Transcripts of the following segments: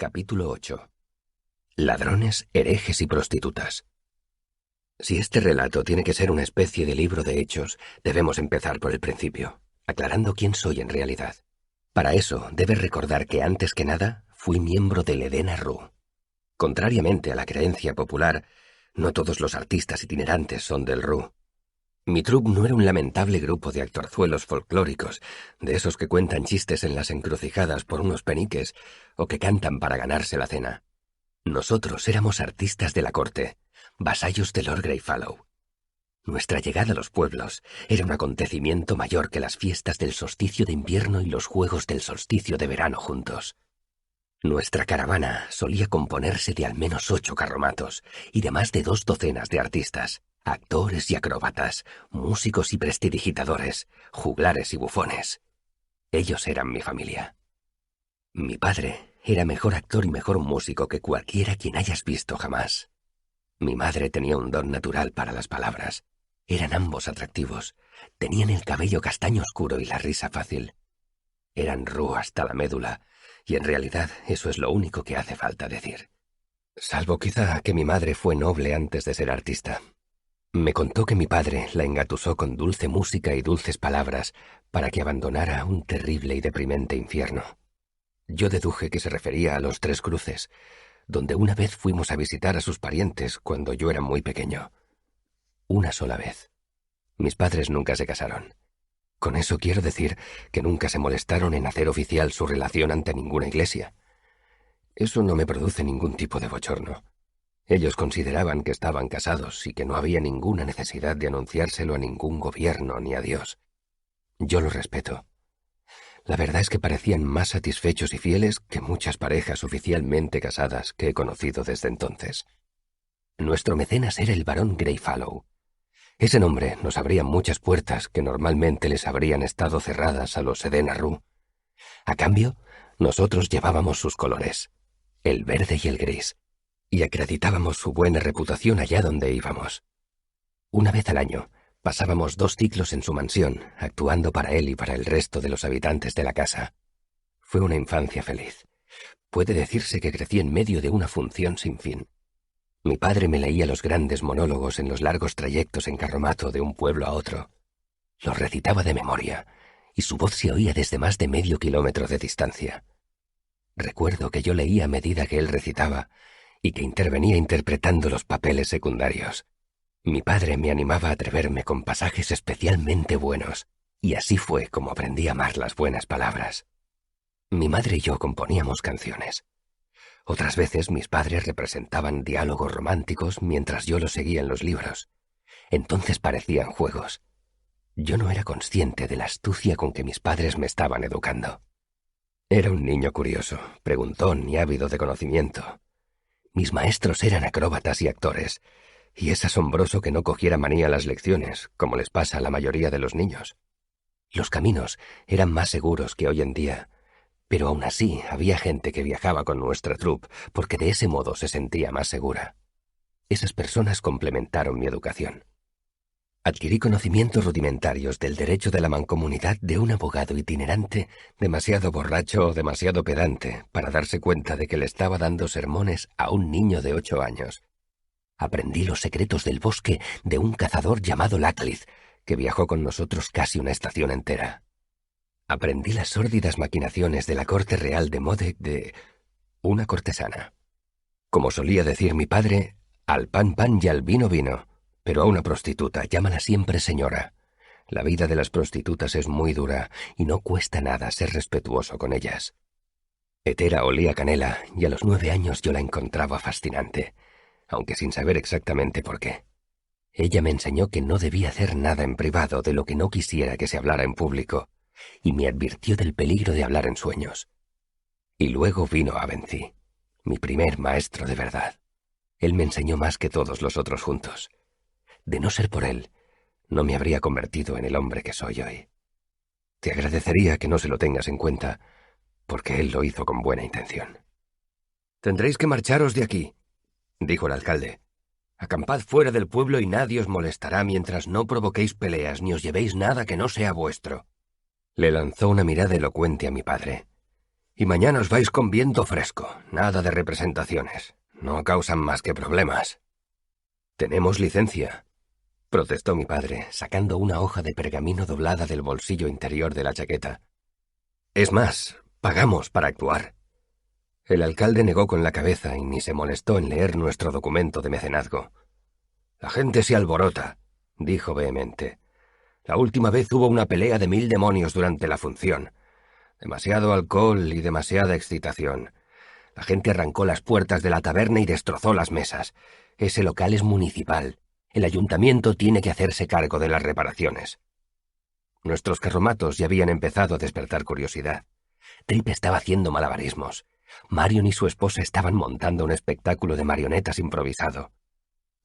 Capítulo 8. Ladrones, herejes y prostitutas. Si este relato tiene que ser una especie de libro de hechos, debemos empezar por el principio, aclarando quién soy en realidad. Para eso, debes recordar que antes que nada, fui miembro del Edena Rue. Contrariamente a la creencia popular, no todos los artistas itinerantes son del Rue. Mi troupe no era un lamentable grupo de actorzuelos folclóricos, de esos que cuentan chistes en las encrucijadas por unos peniques o que cantan para ganarse la cena. Nosotros éramos artistas de la corte, vasallos de Lord Greyfallow. Nuestra llegada a los pueblos era un acontecimiento mayor que las fiestas del solsticio de invierno y los juegos del solsticio de verano juntos. Nuestra caravana solía componerse de al menos 8 carromatos y de más de 2 docenas de artistas, actores y acróbatas, músicos y prestidigitadores, juglares y bufones. Ellos eran mi familia. Mi padre era mejor actor y mejor músico que cualquiera quien hayas visto jamás. Mi madre tenía un don natural para las palabras. Eran ambos atractivos. Tenían el cabello castaño oscuro y la risa fácil. Eran Rue hasta la médula, y en realidad eso es lo único que hace falta decir. Salvo quizá que mi madre fue noble antes de ser artista. Me contó que mi padre la engatusó con dulce música y dulces palabras para que abandonara un terrible y deprimente infierno. Yo deduje que se refería a los Tres Cruces, donde una vez fuimos a visitar a sus parientes cuando yo era muy pequeño. Una sola vez. Mis padres nunca se casaron. Con eso quiero decir que nunca se molestaron en hacer oficial su relación ante ninguna iglesia. Eso no me produce ningún tipo de bochorno. Ellos consideraban que estaban casados y que no había ninguna necesidad de anunciárselo a ningún gobierno ni a Dios. Yo lo respeto. La verdad es que parecían más satisfechos y fieles que muchas parejas oficialmente casadas que he conocido desde entonces. Nuestro mecenas era el barón Greyfallow. Ese nombre nos abría muchas puertas que normalmente les habrían estado cerradas a los Edena Rue. A cambio, nosotros llevábamos sus colores, el verde y el gris, y acreditábamos su buena reputación allá donde íbamos. Una vez al año, pasábamos 2 ciclos en su mansión, actuando para él y para el resto de los habitantes de la casa. Fue una infancia feliz. Puede decirse que crecí en medio de una función sin fin. Mi padre me leía los grandes monólogos en los largos trayectos en carromato de un pueblo a otro. Los recitaba de memoria, y su voz se oía desde más de medio kilómetro de distancia. Recuerdo que yo leía a medida que él recitaba, y que intervenía interpretando los papeles secundarios. Mi padre me animaba a atreverme con pasajes especialmente buenos, y así fue como aprendí a amar las buenas palabras. Mi madre y yo componíamos canciones. Otras veces mis padres representaban diálogos románticos mientras yo los seguía en los libros. Entonces parecían juegos. Yo no era consciente de la astucia con que mis padres me estaban educando. Era un niño curioso, preguntón y ávido de conocimiento. Mis maestros eran acróbatas y actores, y es asombroso que no cogiera manía a las lecciones, como les pasa a la mayoría de los niños. Los caminos eran más seguros que hoy en día, pero aún así había gente que viajaba con nuestra troupe porque de ese modo se sentía más segura. Esas personas complementaron mi educación. Adquirí conocimientos rudimentarios del derecho de la mancomunidad de un abogado itinerante demasiado borracho o demasiado pedante para darse cuenta de que le estaba dando sermones a un niño de 8 años. Aprendí los secretos del bosque de un cazador llamado Lacklith, que viajó con nosotros casi una estación entera. Aprendí las sórdidas maquinaciones de la corte real de Modec de una cortesana. Como solía decir mi padre, al pan pan y al vino vino, pero a una prostituta llámala siempre señora. La vida de las prostitutas es muy dura y no cuesta nada ser respetuoso con ellas. Hetera olía canela y a los 9 años yo la encontraba fascinante, aunque sin saber exactamente por qué. Ella me enseñó que no debía hacer nada en privado de lo que no quisiera que se hablara en público, y me advirtió del peligro de hablar en sueños. Y luego vino Avency, mi primer maestro de verdad. Él me enseñó más que todos los otros juntos. De no ser por él, no me habría convertido en el hombre que soy hoy. Te agradecería que no se lo tengas en cuenta, porque él lo hizo con buena intención. «Tendréis que marcharos de aquí», dijo el alcalde. «Acampad fuera del pueblo y nadie os molestará mientras no provoquéis peleas ni os llevéis nada que no sea vuestro». Le lanzó una mirada elocuente a mi padre. Y mañana os vais con viento fresco, nada de representaciones. No causan más que problemas. Tenemos licencia, protestó mi padre, sacando una hoja de pergamino doblada del bolsillo interior de la chaqueta. Es más, pagamos para actuar. El alcalde negó con la cabeza y ni se molestó en leer nuestro documento de mecenazgo. La gente se alborota, dijo vehemente. La última vez hubo una pelea de 1000 demonios durante la función. Demasiado alcohol y demasiada excitación. La gente arrancó las puertas de la taberna y destrozó las mesas. Ese local es municipal. El ayuntamiento tiene que hacerse cargo de las reparaciones. Nuestros carromatos ya habían empezado a despertar curiosidad. Trip estaba haciendo malabarismos. Marion y su esposa estaban montando un espectáculo de marionetas improvisado.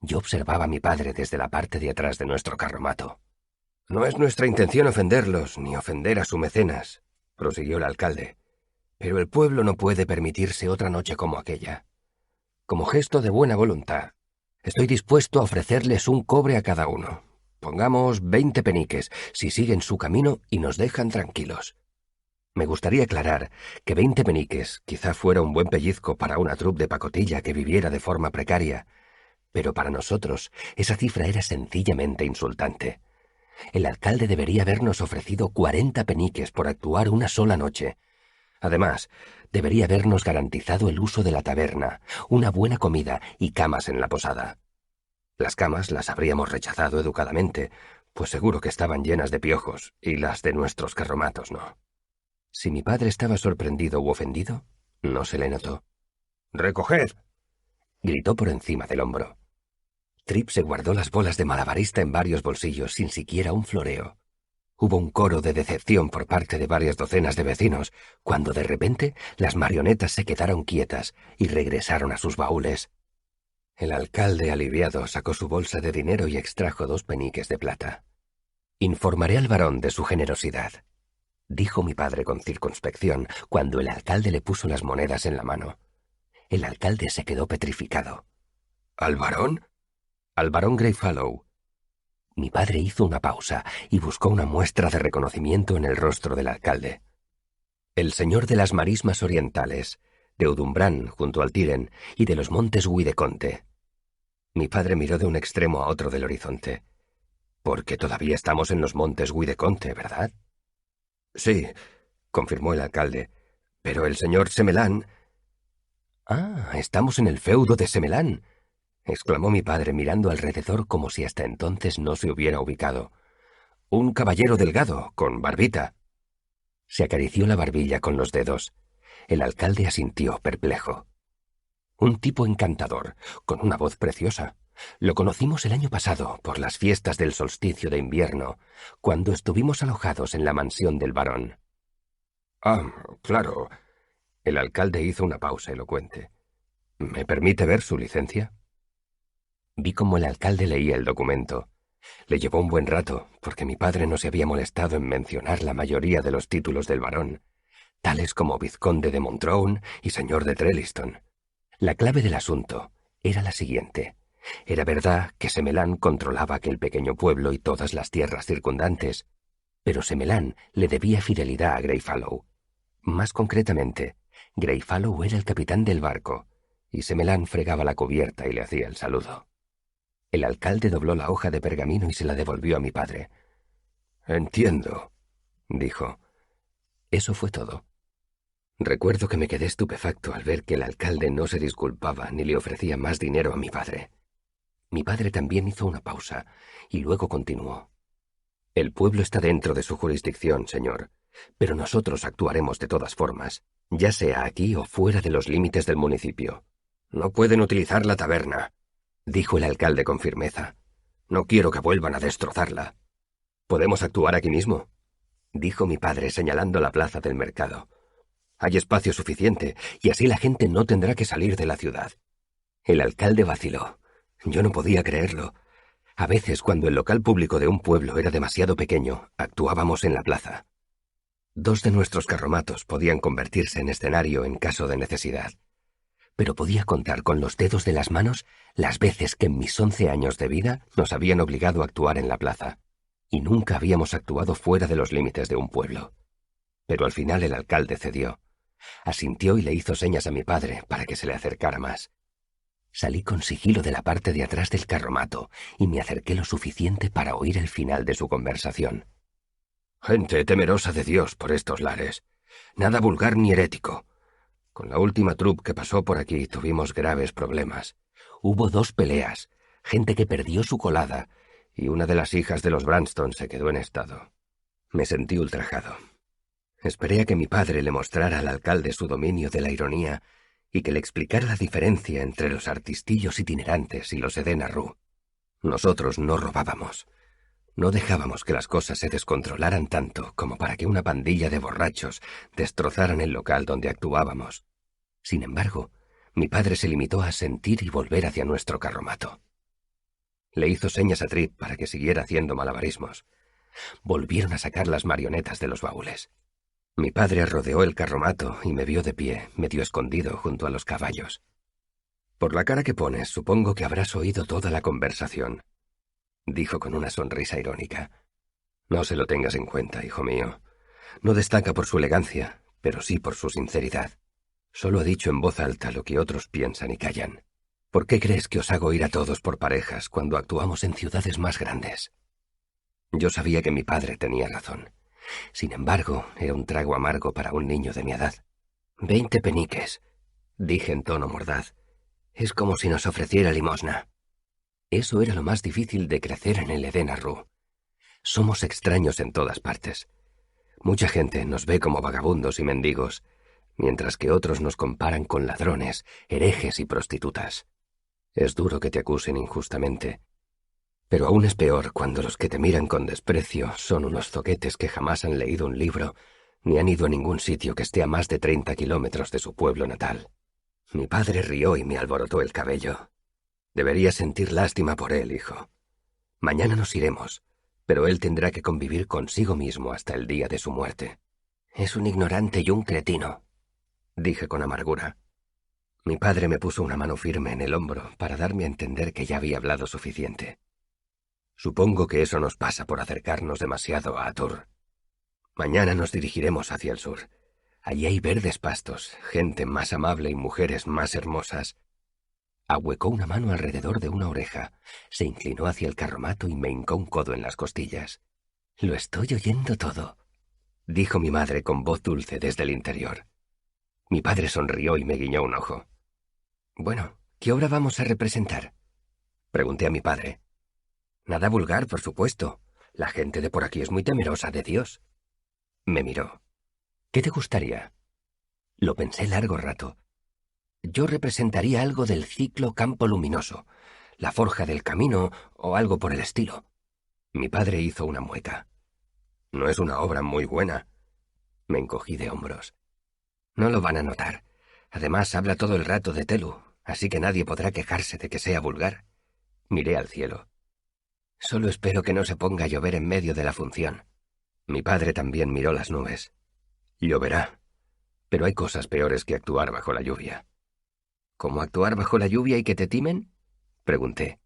Yo observaba a mi padre desde la parte de atrás de nuestro carromato. No es nuestra intención ofenderlos, ni ofender a su mecenas, prosiguió el alcalde. Pero el pueblo no puede permitirse otra noche como aquella. Como gesto de buena voluntad, estoy dispuesto a ofrecerles un cobre a cada uno. Pongamos 20 peniques, si siguen su camino y nos dejan tranquilos. Me gustaría aclarar que 20 peniques quizá fuera un buen pellizco para una troupe de pacotilla que viviera de forma precaria, pero para nosotros esa cifra era sencillamente insultante. El alcalde debería habernos ofrecido 40 peniques por actuar una sola noche. Además, debería habernos garantizado el uso de la taberna, una buena comida y camas en la posada. Las camas las habríamos rechazado educadamente, pues seguro que estaban llenas de piojos, y las de nuestros carromatos no. Si mi padre estaba sorprendido u ofendido, no se le notó. «¡Recoged!», gritó por encima del hombro. Trip se guardó las bolas de malabarista en varios bolsillos sin siquiera un floreo. Hubo un coro de decepción por parte de varias docenas de vecinos, cuando de repente las marionetas se quedaron quietas y regresaron a sus baúles. El alcalde, aliviado, sacó su bolsa de dinero y extrajo 2 peniques de plata. «Informaré al varón de su generosidad», dijo mi padre con circunspección cuando el alcalde le puso las monedas en la mano. El alcalde se quedó petrificado. «¿Al varón?» «Al barón Greyfallow». Mi padre hizo una pausa y buscó una muestra de reconocimiento en el rostro del alcalde. «El señor de las marismas orientales, de Udumbrán, junto al Tyren, y de los montes Wideconte». Mi padre miró de un extremo a otro del horizonte. «Porque todavía estamos en los montes Wideconte, ¿verdad?» «Sí», confirmó el alcalde, «pero el señor Semelán...» «Ah, estamos en el feudo de Semelán», exclamó mi padre mirando alrededor como si hasta entonces no se hubiera ubicado. «Un caballero delgado, con barbita». Se acarició la barbilla con los dedos. El alcalde asintió, perplejo. «Un tipo encantador, con una voz preciosa. Lo conocimos el año pasado, por las fiestas del solsticio de invierno, cuando estuvimos alojados en la mansión del barón». «Ah, claro». El alcalde hizo una pausa elocuente. «¿Me permite ver su licencia?» Vi cómo el alcalde leía el documento. Le llevó un buen rato, porque mi padre no se había molestado en mencionar la mayoría de los títulos del barón, tales como vizconde de Montrone y señor de Trelliston. La clave del asunto era la siguiente. Era verdad que Semelán controlaba aquel pequeño pueblo y todas las tierras circundantes, pero Semelán le debía fidelidad a Greyfallow. Más concretamente, Greyfallow era el capitán del barco, y Semelán fregaba la cubierta y le hacía el saludo. El alcalde dobló la hoja de pergamino y se la devolvió a mi padre. «Entiendo», dijo. Eso fue todo. Recuerdo que me quedé estupefacto al ver que el alcalde no se disculpaba ni le ofrecía más dinero a mi padre. Mi padre también hizo una pausa y luego continuó. «El pueblo está dentro de su jurisdicción, señor, pero nosotros actuaremos de todas formas, ya sea aquí o fuera de los límites del municipio. No pueden utilizar la taberna», dijo el alcalde con firmeza. «No quiero que vuelvan a destrozarla». «Podemos actuar aquí mismo», dijo mi padre señalando la plaza del mercado. «Hay espacio suficiente y así la gente no tendrá que salir de la ciudad». El alcalde vaciló. Yo no podía creerlo. A veces, cuando el local público de un pueblo era demasiado pequeño, actuábamos en la plaza. 2 de nuestros carromatos podían convertirse en escenario en caso de necesidad. Pero podía contar con los dedos de las manos las veces que en mis 11 años de vida nos habían obligado a actuar en la plaza, y nunca habíamos actuado fuera de los límites de un pueblo. Pero al final el alcalde cedió. Asintió y le hizo señas a mi padre para que se le acercara más. Salí con sigilo de la parte de atrás del carromato y me acerqué lo suficiente para oír el final de su conversación. «Gente temerosa de Dios por estos lares. Nada vulgar ni herético. Con la última troupe que pasó por aquí tuvimos graves problemas. Hubo 2 peleas, gente que perdió su colada, y una de las hijas de los Branston se quedó en estado. Me sentí ultrajado. Esperé a que mi padre le mostrara al alcalde su dominio de la ironía y que le explicara la diferencia entre los artistillos itinerantes y los Edena Rue. Nosotros no robábamos. No dejábamos que las cosas se descontrolaran tanto como para que una pandilla de borrachos destrozaran el local donde actuábamos. Sin embargo, mi padre se limitó a asentir y volver hacia nuestro carromato. Le hizo señas a Trip para que siguiera haciendo malabarismos. Volvieron a sacar las marionetas de los baúles. Mi padre rodeó el carromato y me vio de pie, medio escondido junto a los caballos. «Por la cara que pones, supongo que habrás oído toda la conversación», dijo con una sonrisa irónica. «No se lo tengas en cuenta, hijo mío. No destaca por su elegancia, pero sí por su sinceridad. Solo ha dicho en voz alta lo que otros piensan y callan. ¿Por qué crees que os hago ir a todos por parejas cuando actuamos en ciudades más grandes?» Yo sabía que mi padre tenía razón. Sin embargo, era un trago amargo para un niño de mi edad. 20 peniques, dije en tono mordaz. Es como si nos ofreciera limosna. Eso era lo más difícil de crecer en el Edena Rue. Somos extraños en todas partes. Mucha gente nos ve como vagabundos y mendigos, mientras que otros nos comparan con ladrones, herejes y prostitutas. Es duro que te acusen injustamente, pero aún es peor cuando los que te miran con desprecio son unos zoquetes que jamás han leído un libro ni han ido a ningún sitio que esté a más de 30 kilómetros de su pueblo natal. Mi padre rió y me alborotó el cabello. Deberías sentir lástima por él, hijo. Mañana nos iremos, pero él tendrá que convivir consigo mismo hasta el día de su muerte. Es un ignorante y un cretino, dije con amargura. Mi padre me puso una mano firme en el hombro para darme a entender que ya había hablado suficiente. Supongo que eso nos pasa por acercarnos demasiado a Atur. Mañana nos dirigiremos hacia el sur. Allí hay verdes pastos, gente más amable y mujeres más hermosas. Ahuecó una mano alrededor de una oreja, se inclinó hacia el carromato y me hincó un codo en las costillas. «Lo estoy oyendo todo», dijo mi madre con voz dulce desde el interior. Mi padre sonrió y me guiñó un ojo. «Bueno, ¿qué obra vamos a representar?», pregunté a mi padre. «Nada vulgar, por supuesto. La gente de por aquí es muy temerosa de Dios». Me miró. «¿Qué te gustaría?». Lo pensé largo rato. Yo representaría algo del ciclo Campo Luminoso, la Forja del Camino o algo por el estilo. Mi padre hizo una mueca. «No es una obra muy buena». Me encogí de hombros. «No lo van a notar. Además, habla todo el rato de Telu, así que nadie podrá quejarse de que sea vulgar». Miré al cielo. «Solo espero que no se ponga a llover en medio de la función». Mi padre también miró las nubes. «Lloverá, pero hay cosas peores que actuar bajo la lluvia». «¿Cómo actuar bajo la lluvia y que te timen?», pregunté.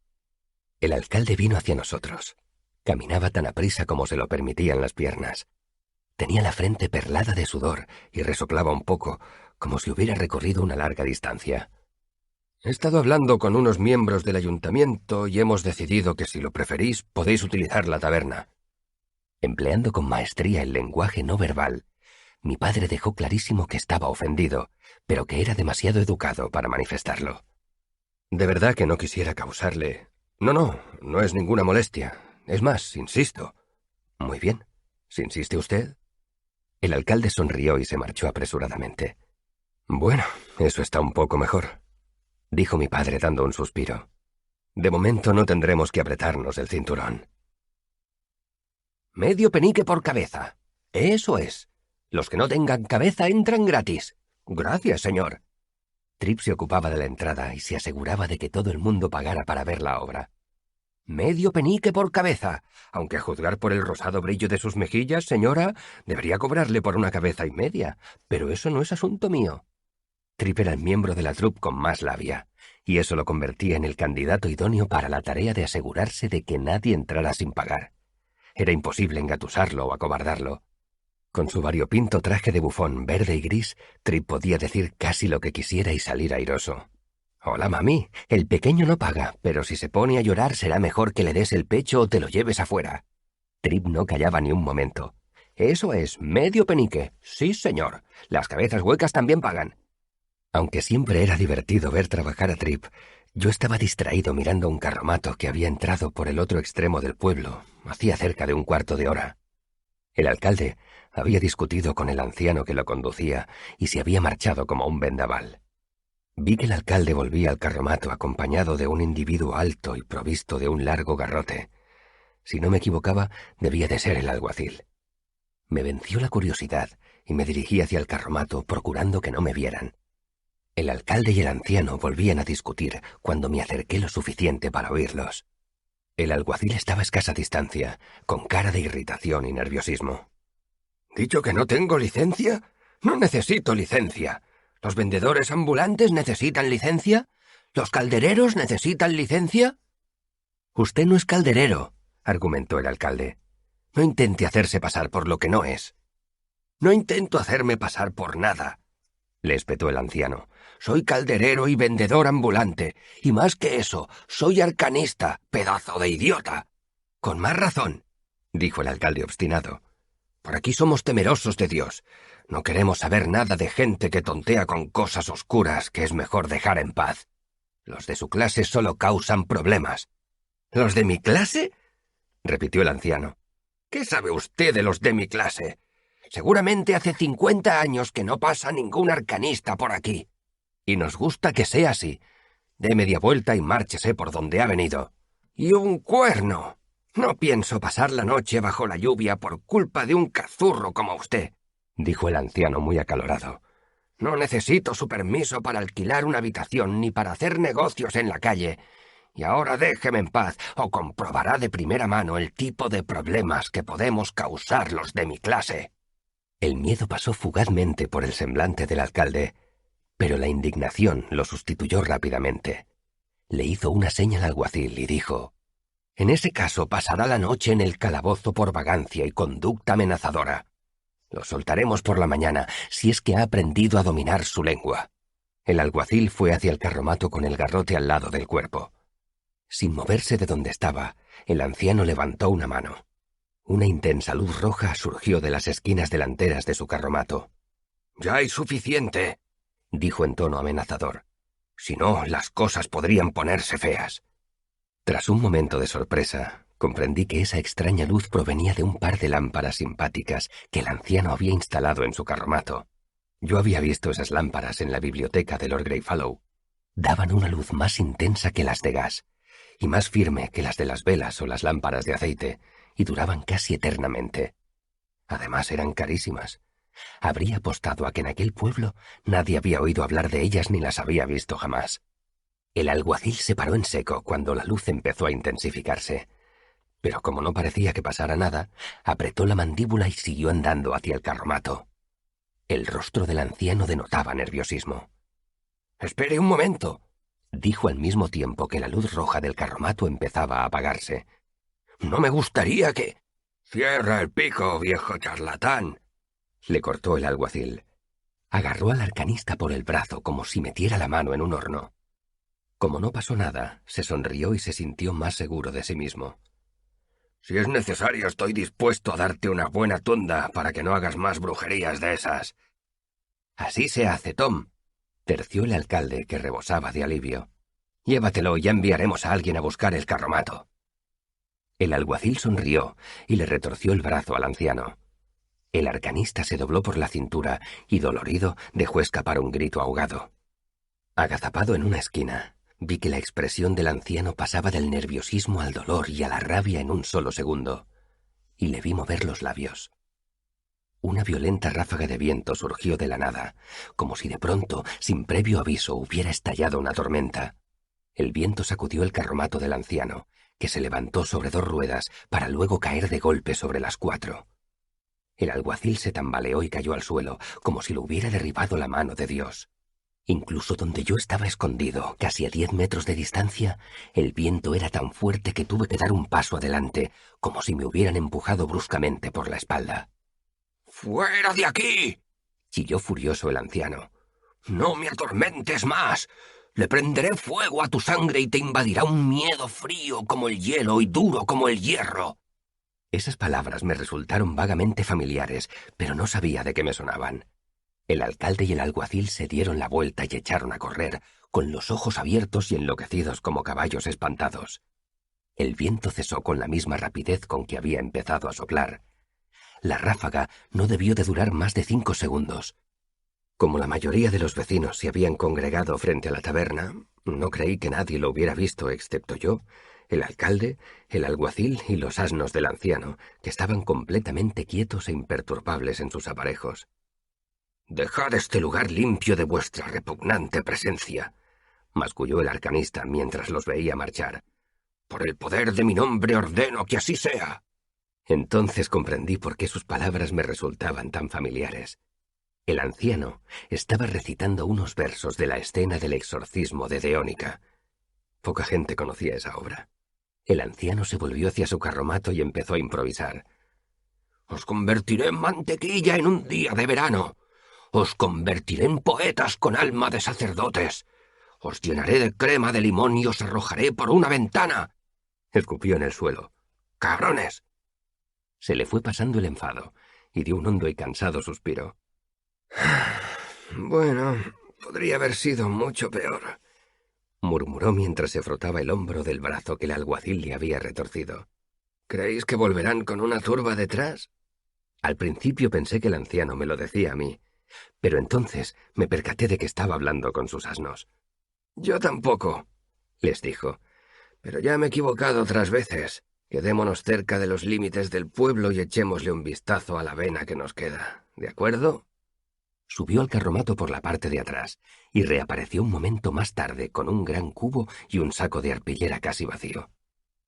El alcalde vino hacia nosotros. Caminaba tan aprisa como se lo permitían las piernas. Tenía la frente perlada de sudor y resoplaba un poco, como si hubiera recorrido una larga distancia. «He estado hablando con unos miembros del ayuntamiento y hemos decidido que si lo preferís podéis utilizar la taberna». Empleando con maestría el lenguaje no verbal, mi padre dejó clarísimo que estaba ofendido, pero que era demasiado educado para manifestarlo. «De verdad que no quisiera causarle...». No es ninguna molestia. Es más, insisto». «Muy bien. Si insiste usted». El alcalde sonrió y se marchó apresuradamente. «Bueno, eso está un poco mejor», dijo mi padre dando un suspiro. «De momento no tendremos que apretarnos el cinturón». «Medio penique por cabeza. Eso es. Los que no tengan cabeza entran gratis». «Gracias, señor». Trip se ocupaba de la entrada y se aseguraba de que todo el mundo pagara para ver la obra. «Medio penique por cabeza. Aunque a juzgar por el rosado brillo de sus mejillas, señora, debería cobrarle por una cabeza y media. Pero eso no es asunto mío». Trip era el miembro de la troupe con más labia, y eso lo convertía en el candidato idóneo para la tarea de asegurarse de que nadie entrara sin pagar. Era imposible engatusarlo o acobardarlo. Con su variopinto traje de bufón verde y gris, Trip podía decir casi lo que quisiera y salir airoso. «Hola, mami. El pequeño no paga, pero si se pone a llorar será mejor que le des el pecho o te lo lleves afuera». Trip no callaba ni un momento. «Eso es, medio penique. Sí, señor. Las cabezas huecas también pagan». Aunque siempre era divertido ver trabajar a Trip, yo estaba distraído mirando un carromato que había entrado por el otro extremo del pueblo, hacía cerca de un cuarto de hora. El alcalde había discutido con el anciano que lo conducía y se había marchado como un vendaval. Vi que el alcalde volvía al carromato acompañado de un individuo alto y provisto de un largo garrote. Si no me equivocaba, debía de ser el alguacil. Me venció la curiosidad y me dirigí hacia el carromato procurando que no me vieran. El alcalde y el anciano volvían a discutir cuando me acerqué lo suficiente para oírlos. El alguacil estaba a escasa distancia, con cara de irritación y nerviosismo. «¿Dicho que no tengo licencia? No necesito licencia. ¿Los vendedores ambulantes necesitan licencia? ¿Los caldereros necesitan licencia?» «Usted no es calderero», argumentó el alcalde. «No intente hacerse pasar por lo que no es». «No intento hacerme pasar por nada», le espetó el anciano. «Soy calderero y vendedor ambulante, y más que eso, soy arcanista, pedazo de idiota». «Con más razón», dijo el alcalde obstinado. «Por aquí somos temerosos de Dios. No queremos saber nada de gente que tontea con cosas oscuras que es mejor dejar en paz. Los de su clase solo causan problemas». «¿Los de mi clase?», repitió el anciano. «¿Qué sabe usted de los de mi clase? Seguramente hace 50 años que no pasa ningún arcanista por aquí. Y nos gusta que sea así. Dé media vuelta y márchese por donde ha venido». «¡Y un cuerno! No pienso pasar la noche bajo la lluvia por culpa de un cazurro como usted», dijo el anciano muy acalorado. «No necesito su permiso para alquilar una habitación ni para hacer negocios en la calle. Y ahora déjeme en paz o comprobará de primera mano el tipo de problemas que podemos causar los de mi clase». El miedo pasó fugazmente por el semblante del alcalde, pero la indignación lo sustituyó rápidamente. Le hizo una seña al alguacil y dijo: «En ese caso pasará la noche en el calabozo por vagancia y conducta amenazadora. Lo soltaremos por la mañana, si es que ha aprendido a dominar su lengua». El alguacil fue hacia el carromato con el garrote al lado del cuerpo. Sin moverse de donde estaba, el anciano levantó una mano. Una intensa luz roja surgió de las esquinas delanteras de su carromato. «Ya hay suficiente», dijo en tono amenazador. «Si no, las cosas podrían ponerse feas». Tras un momento de sorpresa, comprendí que esa extraña luz provenía de un par de lámparas simpáticas que el anciano había instalado en su carromato. Yo había visto esas lámparas en la biblioteca de Lord Greyfallow. Daban una luz más intensa que las de gas, y más firme que las de las velas o las lámparas de aceite, y duraban casi eternamente. Además eran carísimas. Habría apostado a que en aquel pueblo nadie había oído hablar de ellas ni las había visto jamás. El alguacil se paró en seco cuando la luz empezó a intensificarse, pero como no parecía que pasara nada, apretó la mandíbula y siguió andando hacia el carromato. El rostro del anciano denotaba nerviosismo. «Espere un momento», dijo al mismo tiempo que la luz roja del carromato empezaba a apagarse. «No me gustaría que...» «Cierra el pico, viejo charlatán», le cortó el alguacil. Agarró al arcanista por el brazo como si metiera la mano en un horno. Como no pasó nada, se sonrió y se sintió más seguro de sí mismo. «Si es necesario, estoy dispuesto a darte una buena tunda para que no hagas más brujerías de esas». «Así se hace, Tom», terció el alcalde, que rebosaba de alivio. «Llévatelo y ya enviaremos a alguien a buscar el carromato». El alguacil sonrió y le retorció el brazo al anciano. El arcanista se dobló por la cintura y, dolorido, dejó escapar un grito ahogado. Agazapado en una esquina, vi que la expresión del anciano pasaba del nerviosismo al dolor y a la rabia en un solo segundo, y le vi mover los labios. Una violenta ráfaga de viento surgió de la nada, como si de pronto, sin previo aviso, hubiera estallado una tormenta. El viento sacudió el carromato del anciano, que se levantó sobre 2 ruedas para luego caer de golpe sobre las 4. El alguacil se tambaleó y cayó al suelo, como si lo hubiera derribado la mano de Dios. Incluso donde yo estaba escondido, casi a 10 metros de distancia, el viento era tan fuerte que tuve que dar un paso adelante, como si me hubieran empujado bruscamente por la espalda. —¡Fuera de aquí! —chilló furioso el anciano. —¡No me atormentes más! Le prenderé fuego a tu sangre y te invadirá un miedo frío como el hielo y duro como el hierro. Esas palabras me resultaron vagamente familiares, pero no sabía de qué me sonaban. El alcalde y el alguacil se dieron la vuelta y echaron a correr, con los ojos abiertos y enloquecidos como caballos espantados. El viento cesó con la misma rapidez con que había empezado a soplar. La ráfaga no debió de durar más de 5 segundos. Como la mayoría de los vecinos se habían congregado frente a la taberna, no creí que nadie lo hubiera visto excepto yo, el alcalde, el alguacil y los asnos del anciano, que estaban completamente quietos e imperturbables en sus aparejos. «Dejad este lugar limpio de vuestra repugnante presencia», masculló el arcanista mientras los veía marchar. «Por el poder de mi nombre ordeno que así sea». Entonces comprendí por qué sus palabras me resultaban tan familiares. El anciano estaba recitando unos versos de la escena del exorcismo de Deónica. Poca gente conocía esa obra. El anciano se volvió hacia su carromato y empezó a improvisar. «Os convertiré en mantequilla en un día de verano. Os convertiré en poetas con alma de sacerdotes. Os llenaré de crema de limón y os arrojaré por una ventana». Escupió en el suelo. «¡Cabrones!». Se le fue pasando el enfado y dio un hondo y cansado suspiro. «Bueno, podría haber sido mucho peor», murmuró mientras se frotaba el hombro del brazo que el alguacil le había retorcido. «¿Creéis que volverán con una turba detrás?». Al principio pensé que el anciano me lo decía a mí, pero entonces me percaté de que estaba hablando con sus asnos. «Yo tampoco», les dijo, «pero ya me he equivocado otras veces. Quedémonos cerca de los límites del pueblo y echémosle un vistazo a la avena que nos queda, ¿de acuerdo?». Subió al carromato por la parte de atrás y reapareció un momento más tarde con un gran cubo y un saco de arpillera casi vacío.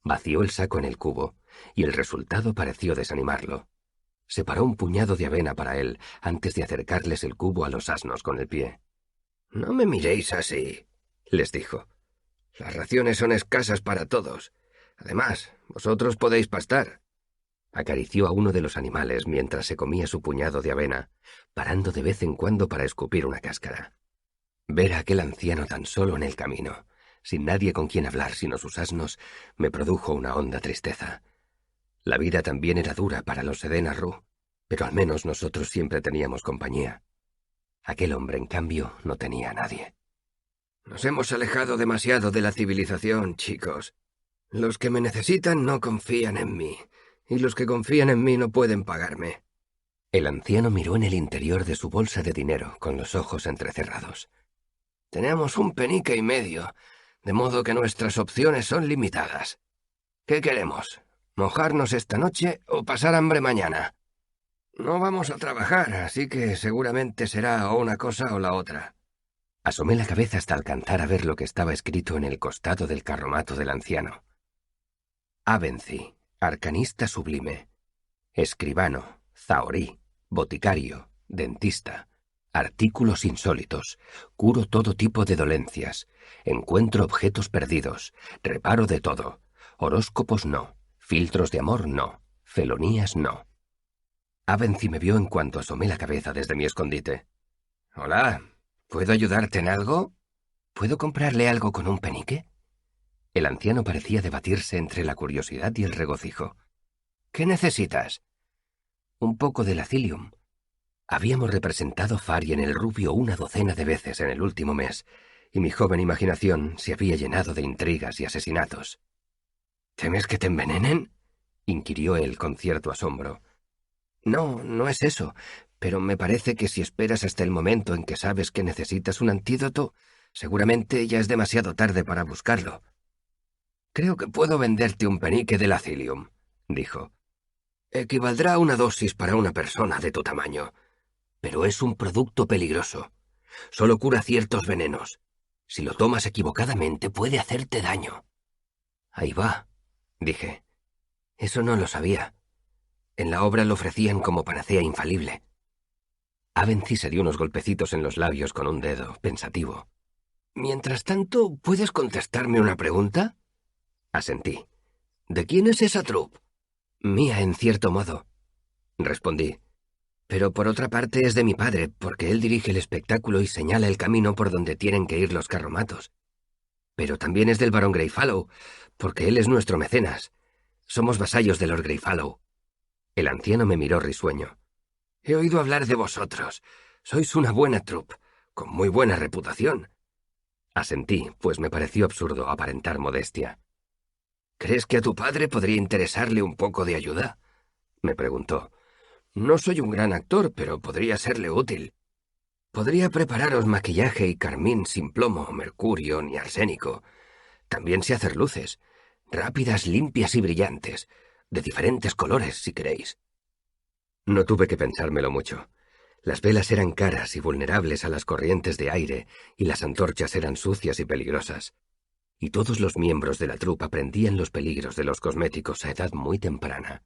Vació el saco en el cubo y el resultado pareció desanimarlo. Separó un puñado de avena para él antes de acercarles el cubo a los asnos con el pie. «No me miréis así», les dijo. «Las raciones son escasas para todos. Además, vosotros podéis pastar». Acarició a uno de los animales mientras se comía su puñado de avena, parando de vez en cuando para escupir una cáscara. Ver a aquel anciano tan solo en el camino, sin nadie con quien hablar sino sus asnos, me produjo una honda tristeza. La vida también era dura para los Sedenarru, pero al menos nosotros siempre teníamos compañía. Aquel hombre, en cambio, no tenía a nadie. «Nos hemos alejado demasiado de la civilización, chicos. Los que me necesitan no confían en mí, y los que confían en mí no pueden pagarme». El anciano miró en el interior de su bolsa de dinero, con los ojos entrecerrados. «Tenemos un penique y medio, de modo que nuestras opciones son limitadas. ¿Qué queremos? ¿Mojarnos esta noche o pasar hambre mañana? No vamos a trabajar, así que seguramente será o una cosa o la otra». Asomé la cabeza hasta alcanzar a ver lo que estaba escrito en el costado del carromato del anciano. Avency, arcanista sublime. Escribano, zahorí, boticario, dentista. Artículos insólitos. Curo todo tipo de dolencias. Encuentro objetos perdidos. Reparo de todo. Horóscopos no. Filtros de amor no. Felonías no. Avency me vio en cuanto asomé la cabeza desde mi escondite. «Hola, ¿puedo ayudarte en algo? ¿Puedo comprarle algo con un penique?» El anciano parecía debatirse entre la curiosidad y el regocijo. «¿Qué necesitas?» «Un poco de lacilium». Habíamos representado Fari en el Rubio una docena de veces en el último mes, y mi joven imaginación se había llenado de intrigas y asesinatos. «¿Temes que te envenenen?», inquirió él con cierto asombro. «No, no es eso, pero me parece que si esperas hasta el momento en que sabes que necesitas un antídoto, seguramente ya es demasiado tarde para buscarlo». «Creo que puedo venderte un penique de lacilium», dijo. «Equivaldrá a una dosis para una persona de tu tamaño. Pero es un producto peligroso. Solo cura ciertos venenos. Si lo tomas equivocadamente puede hacerte daño». «Ahí va», dije. «Eso no lo sabía. En la obra lo ofrecían como panacea infalible». Avency se dio unos golpecitos en los labios con un dedo, pensativo. «Mientras tanto, ¿puedes contestarme una pregunta?» Asentí. «¿De quién es esa troupe?» «Mía, en cierto modo», respondí. Pero por otra parte es de mi padre, porque él dirige el espectáculo y señala el camino por donde tienen que ir los carromatos. Pero también es del barón Greyfallow, porque él es nuestro mecenas. Somos vasallos de Lord Greyfallow. El anciano me miró risueño. He oído hablar de vosotros. Sois una buena troupe, con muy buena reputación. Asentí, pues me pareció absurdo aparentar modestia. ¿Crees que a tu padre podría interesarle un poco de ayuda?, me preguntó. No soy un gran actor, pero podría serle útil. Podría prepararos maquillaje y carmín sin plomo, mercurio ni arsénico. También sé hacer luces, rápidas, limpias y brillantes, de diferentes colores, si queréis. No tuve que pensármelo mucho. Las velas eran caras y vulnerables a las corrientes de aire, y las antorchas eran sucias y peligrosas. Y todos los miembros de la troupe aprendían los peligros de los cosméticos a edad muy temprana.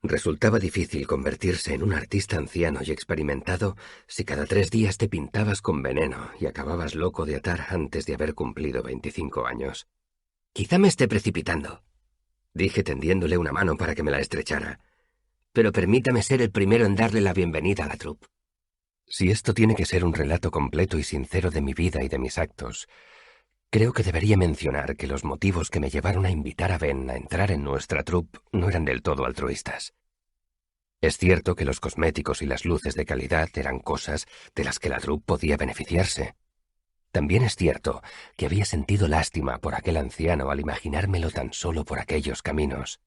Resultaba difícil convertirse en un artista anciano y experimentado si cada 3 días te pintabas con veneno y acababas loco de atar antes de haber cumplido 25 años. Quizá me esté precipitando, dije tendiéndole una mano para que me la estrechara, pero permítame ser el primero en darle la bienvenida a la troupe. Si esto tiene que ser un relato completo y sincero de mi vida y de mis actos, creo que debería mencionar que los motivos que me llevaron a invitar a Ben a entrar en nuestra troupe no eran del todo altruistas. Es cierto que los cosméticos y las luces de calidad eran cosas de las que la troupe podía beneficiarse. También es cierto que había sentido lástima por aquel anciano al imaginármelo tan solo por aquellos caminos.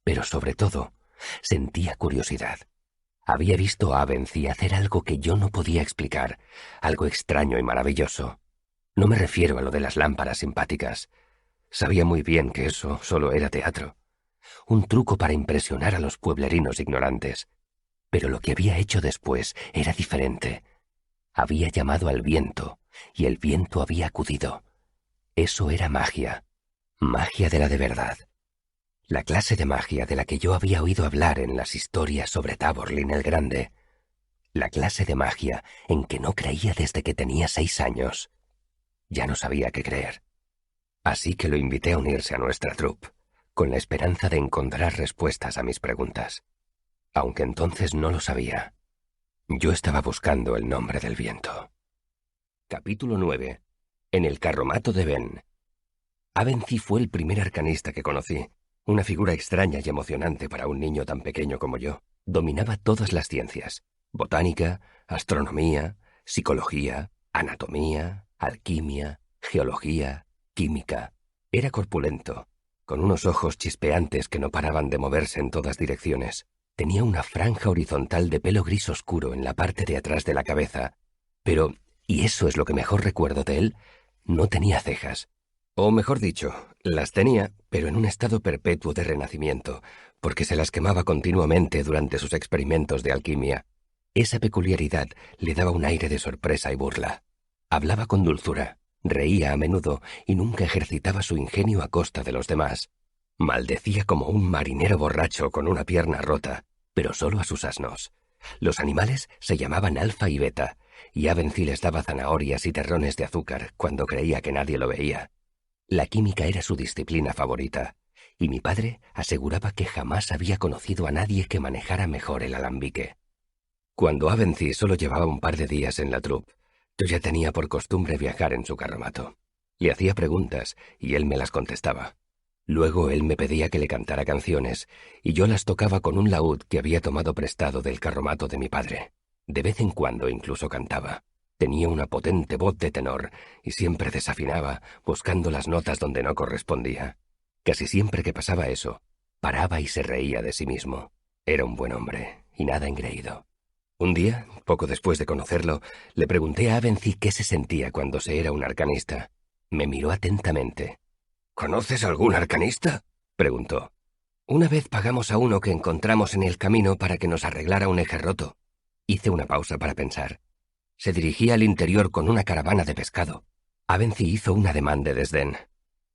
Pero sobre todo, sentía curiosidad. Había visto a Avency hacer algo que yo no podía explicar, algo extraño y maravilloso. No me refiero a lo de las lámparas simpáticas. Sabía muy bien que eso solo era teatro. Un truco para impresionar a los pueblerinos ignorantes. Pero lo que había hecho después era diferente. Había llamado al viento, y el viento había acudido. Eso era magia. Magia de la de verdad. La clase de magia de la que yo había oído hablar en las historias sobre Taborlin el Grande. La clase de magia en que no creía desde que tenía 6 años. Ya no sabía qué creer. Así que lo invité a unirse a nuestra troupe, con la esperanza de encontrar respuestas a mis preguntas. Aunque entonces no lo sabía. Yo estaba buscando el nombre del viento. Capítulo 9. En el carromato de Ben. Avency fue el primer arcanista que conocí, una figura extraña y emocionante para un niño tan pequeño como yo. Dominaba todas las ciencias: botánica, astronomía, psicología, anatomía, alquimia, geología, química. Era corpulento, con unos ojos chispeantes que no paraban de moverse en todas direcciones. Tenía una franja horizontal de pelo gris oscuro en la parte de atrás de la cabeza, pero, y eso es lo que mejor recuerdo de él, no tenía cejas. O mejor dicho, las tenía, pero en un estado perpetuo de renacimiento, porque se las quemaba continuamente durante sus experimentos de alquimia. Esa peculiaridad le daba un aire de sorpresa y burla. Hablaba con dulzura, reía a menudo y nunca ejercitaba su ingenio a costa de los demás. Maldecía como un marinero borracho con una pierna rota, pero solo a sus asnos. Los animales se llamaban Alfa y Beta, y Avency les daba zanahorias y terrones de azúcar cuando creía que nadie lo veía. La química era su disciplina favorita, y mi padre aseguraba que jamás había conocido a nadie que manejara mejor el alambique. Cuando Avency solo llevaba un par de días en la troupe, yo ya tenía por costumbre viajar en su carromato. Le hacía preguntas y él me las contestaba. Luego él me pedía que le cantara canciones, y yo las tocaba con un laúd que había tomado prestado del carromato de mi padre. De vez en cuando incluso cantaba. Tenía una potente voz de tenor, y siempre desafinaba, buscando las notas donde no correspondía. Casi siempre que pasaba eso, paraba y se reía de sí mismo. Era un buen hombre, y nada engreído. Un día, poco después de conocerlo, le pregunté a Avency qué se sentía cuando se era un arcanista. Me miró atentamente. «¿Conoces algún arcanista?», preguntó. «Una vez pagamos a uno que encontramos en el camino para que nos arreglara un eje roto». Hice una pausa para pensar. Se dirigía al interior con una caravana de pescado. Avency hizo un ademán de desdén.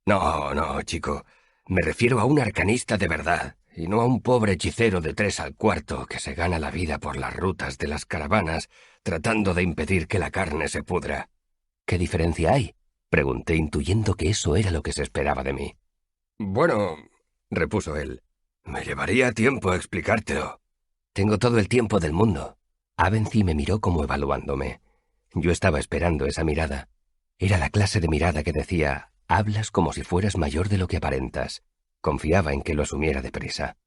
«No, no, chico. Me refiero a un arcanista de verdad, y no a un pobre hechicero de 3 al cuarto que se gana la vida por las rutas de las caravanas tratando de impedir que la carne se pudra». «¿Qué diferencia hay?», pregunté, intuyendo que eso era lo que se esperaba de mí. «Bueno», repuso él, «me llevaría tiempo explicártelo». «Tengo todo el tiempo del mundo», Avency me miró como evaluándome. Yo estaba esperando esa mirada. Era la clase de mirada que decía: hablas como si fueras mayor de lo que aparentas. Confiaba en que lo asumiera deprisa.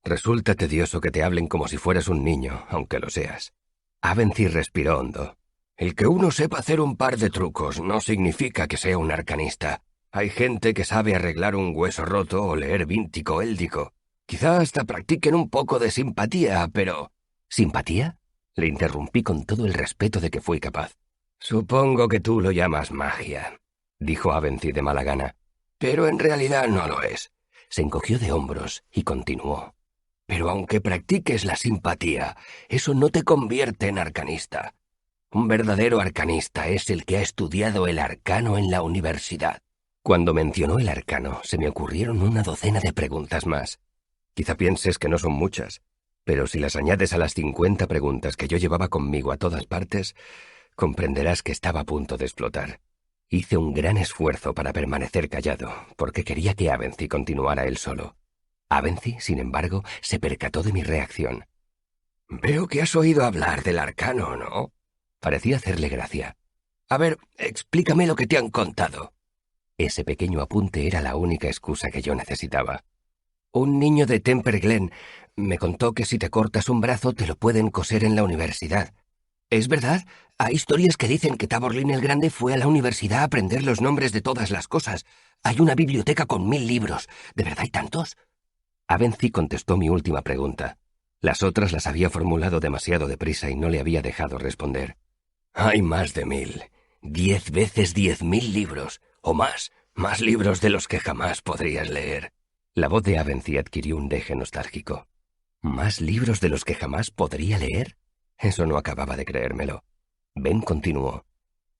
Resulta tedioso que te hablen como si fueras un niño, aunque lo seas. Avency respiró hondo. El que uno sepa hacer un par de trucos no significa que sea un arcanista. Hay gente que sabe arreglar un hueso roto o leer víntico éldico. Quizá hasta practiquen un poco de simpatía, pero... ¿Simpatía? Le interrumpí con todo el respeto de que fui capaz. Supongo que tú lo llamas magia, dijo Avency de mala gana. Pero en realidad no lo es. Se encogió de hombros y continuó. Pero aunque practiques la simpatía, eso no te convierte en arcanista. Un verdadero arcanista es el que ha estudiado el arcano en la universidad. Cuando mencionó el arcano, se me ocurrieron una docena de preguntas más. Quizá pienses que no son muchas, pero si las añades a las 50 preguntas que yo llevaba conmigo a todas partes, comprenderás que estaba a punto de explotar. Hice un gran esfuerzo para permanecer callado, porque quería que Avency continuara él solo. Avency, sin embargo, se percató de mi reacción. «Veo que has oído hablar del arcano, ¿no?» Parecía hacerle gracia. «A ver, explícame lo que te han contado». Ese pequeño apunte era la única excusa que yo necesitaba. Un niño de Temper Glen me contó que si te cortas un brazo te lo pueden coser en la universidad. ¿Es verdad? Hay historias que dicen que Taborlin el Grande fue a la universidad a aprender los nombres de todas las cosas. Hay una biblioteca con 1000 libros. ¿De verdad hay tantos? Avency contestó mi última pregunta. Las otras las había formulado demasiado deprisa y no le había dejado responder. Hay más de 1000. 10 veces 10.000 libros. O más. Más libros de los que jamás podrías leer. La voz de Avency adquirió un deje nostálgico. ¿Más libros de los que jamás podría leer? Eso no acababa de creérmelo. Ben continuó.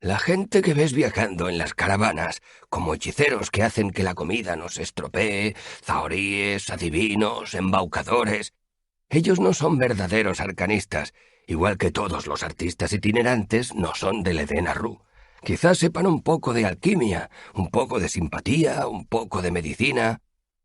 La gente que ves viajando en las caravanas, como hechiceros que hacen que la comida no se estropee, zahoríes, adivinos, embaucadores... Ellos no son verdaderos arcanistas, igual que todos los artistas itinerantes no son del Eden Arru. Quizás sepan un poco de alquimia, un poco de simpatía, un poco de medicina...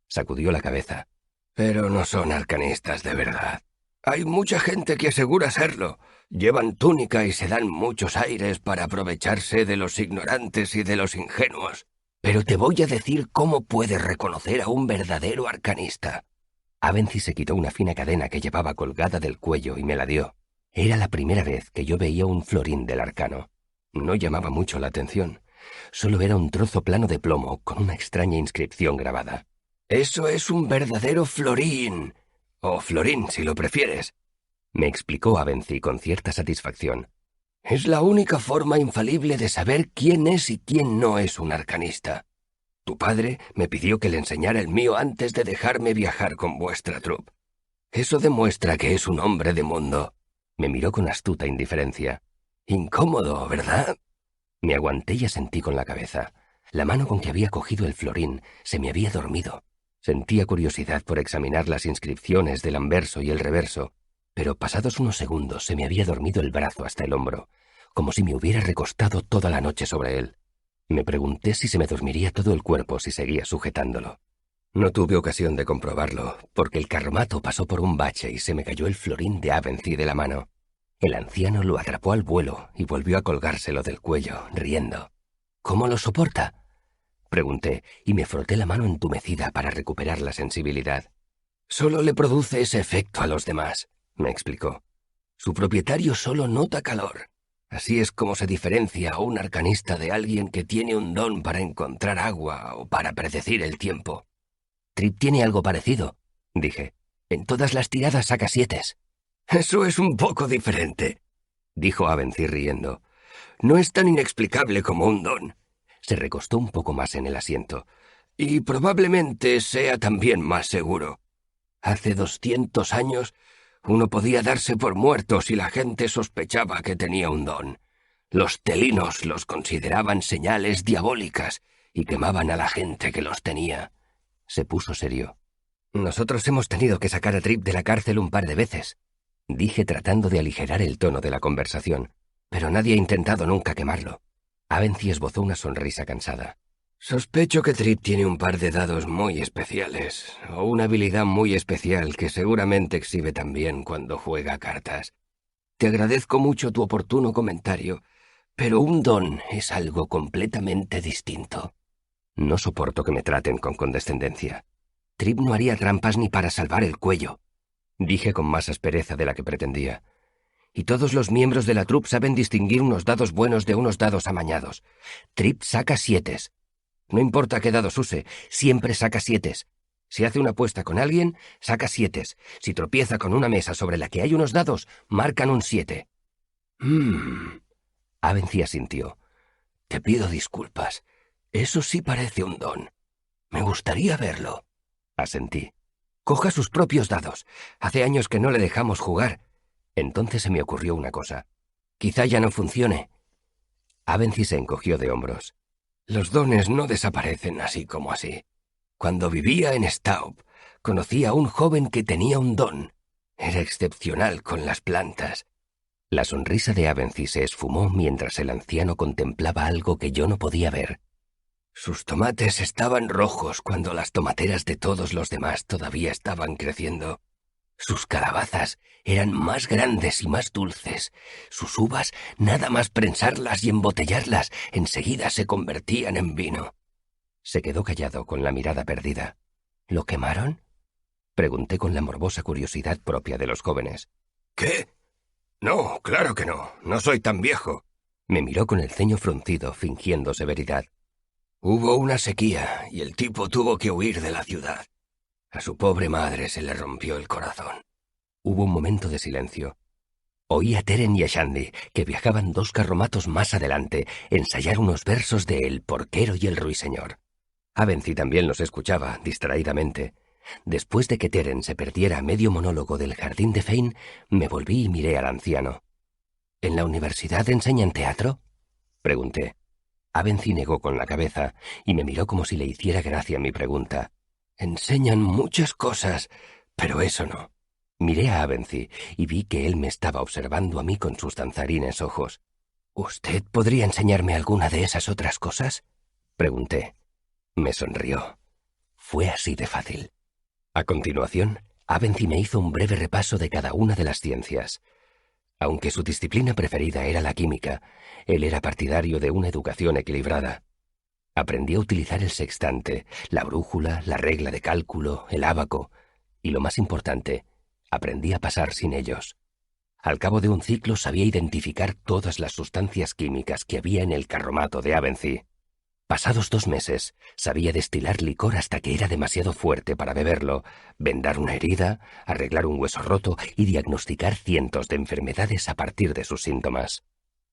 Sacudió la cabeza. Pero no son arcanistas de verdad. Hay mucha gente que asegura serlo. Llevan túnica y se dan muchos aires para aprovecharse de los ignorantes y de los ingenuos. Pero te voy a decir cómo puedes reconocer a un verdadero arcanista. Avency se quitó una fina cadena que llevaba colgada del cuello y me la dio. Era la primera vez que yo veía un florín del arcano. No llamaba mucho la atención. Solo era un trozo plano de plomo con una extraña inscripción grabada. «Eso es un verdadero florín. O florín, si lo prefieres», me explicó Avency con cierta satisfacción. «Es la única forma infalible de saber quién es y quién no es un arcanista. Tu padre me pidió que le enseñara el mío antes de dejarme viajar con vuestra troupe. Eso demuestra que es un hombre de mundo». Me miró con astuta indiferencia. «Incómodo, ¿verdad?» Me aguanté y asentí con la cabeza. La mano con que había cogido el florín se me había dormido. Sentía curiosidad por examinar las inscripciones del anverso y el reverso, pero pasados unos segundos se me había dormido el brazo hasta el hombro, como si me hubiera recostado toda la noche sobre él. Me pregunté si se me dormiría todo el cuerpo si seguía sujetándolo. No tuve ocasión de comprobarlo, porque el carromato pasó por un bache y se me cayó el florín de Avency de la mano. El anciano lo atrapó al vuelo y volvió a colgárselo del cuello, riendo. «¿Cómo lo soporta?», pregunté, y me froté la mano entumecida para recuperar la sensibilidad. «Solo le produce ese efecto a los demás», me explicó. «Su propietario solo nota calor. Así es como se diferencia a un arcanista de alguien que tiene un don para encontrar agua o para predecir el tiempo». «Trip tiene algo parecido», dije. «En todas las tiradas saca 7». «Eso es un poco diferente», dijo Avency riendo. «No es tan inexplicable como un don». Se recostó un poco más en el asiento. «Y probablemente sea también más seguro. Hace 200 años uno podía darse por muerto si la gente sospechaba que tenía un don. Los telinos los consideraban señales diabólicas y quemaban a la gente que los tenía». Se puso serio. «Nosotros hemos tenido que sacar a Trip de la cárcel un par de veces», dije tratando de aligerar el tono de la conversación, «pero nadie ha intentado nunca quemarlo». Avency esbozó una sonrisa cansada. «Sospecho que Trip tiene un par de dados muy especiales, o una habilidad muy especial que seguramente exhibe también cuando juega cartas. Te agradezco mucho tu oportuno comentario, pero un don es algo completamente distinto. No soporto que me traten con condescendencia. Trip no haría trampas ni para salvar el cuello, dije con más aspereza de la que pretendía. Y todos los miembros de la troupe saben distinguir unos dados buenos de unos dados amañados. Trip saca 7. No importa qué dados use, siempre saca 7. Si hace una apuesta con alguien, saca 7. Si tropieza con una mesa sobre la que hay unos dados, marcan un 7. Avency asintió. Te pido disculpas. Eso sí parece un don. Me gustaría verlo. Asentí. Coja sus propios dados. Hace años que no le dejamos jugar. Entonces se me ocurrió una cosa. Quizá ya no funcione. Avency se encogió de hombros. Los dones no desaparecen así como así. Cuando vivía en Staub, conocí a un joven que tenía un don. Era excepcional con las plantas. La sonrisa de Avency se esfumó mientras el anciano contemplaba algo que yo no podía ver. Sus tomates estaban rojos cuando las tomateras de todos los demás todavía estaban creciendo. Sus calabazas eran más grandes y más dulces. Sus uvas, nada más prensarlas y embotellarlas, enseguida se convertían en vino. Se quedó callado con la mirada perdida. ¿Lo quemaron? Pregunté con la morbosa curiosidad propia de los jóvenes. ¿Qué? No, claro que no. No soy tan viejo. Me miró con el ceño fruncido, fingiendo severidad. Hubo una sequía y el tipo tuvo que huir de la ciudad. A su pobre madre se le rompió el corazón. Hubo un momento de silencio. Oí a Teren y a Shandy, que viajaban 2 carromatos más adelante, ensayar unos versos de El porquero y el ruiseñor. Avency también los escuchaba, distraídamente. Después de que Teren se perdiera a medio monólogo del jardín de Fane, me volví y miré al anciano. ¿En la universidad enseñan teatro?, pregunté. Avency negó con la cabeza y me miró como si le hiciera gracia mi pregunta. Enseñan muchas cosas, pero eso no. Miré a Avency y vi que él me estaba observando a mí con sus danzarines ojos. ¿Usted podría enseñarme alguna de esas otras cosas?, pregunté. Me sonrió. Fue así de fácil. A continuación, Avency me hizo un breve repaso de cada una de las ciencias. Aunque su disciplina preferida era la química, él era partidario de una educación equilibrada. Aprendí a utilizar el sextante, la brújula, la regla de cálculo, el ábaco, y lo más importante, aprendí a pasar sin ellos. Al cabo de un ciclo sabía identificar todas las sustancias químicas que había en el carromato de Avency. Pasados 2 meses, sabía destilar licor hasta que era demasiado fuerte para beberlo, vendar una herida, arreglar un hueso roto y diagnosticar cientos de enfermedades a partir de sus síntomas.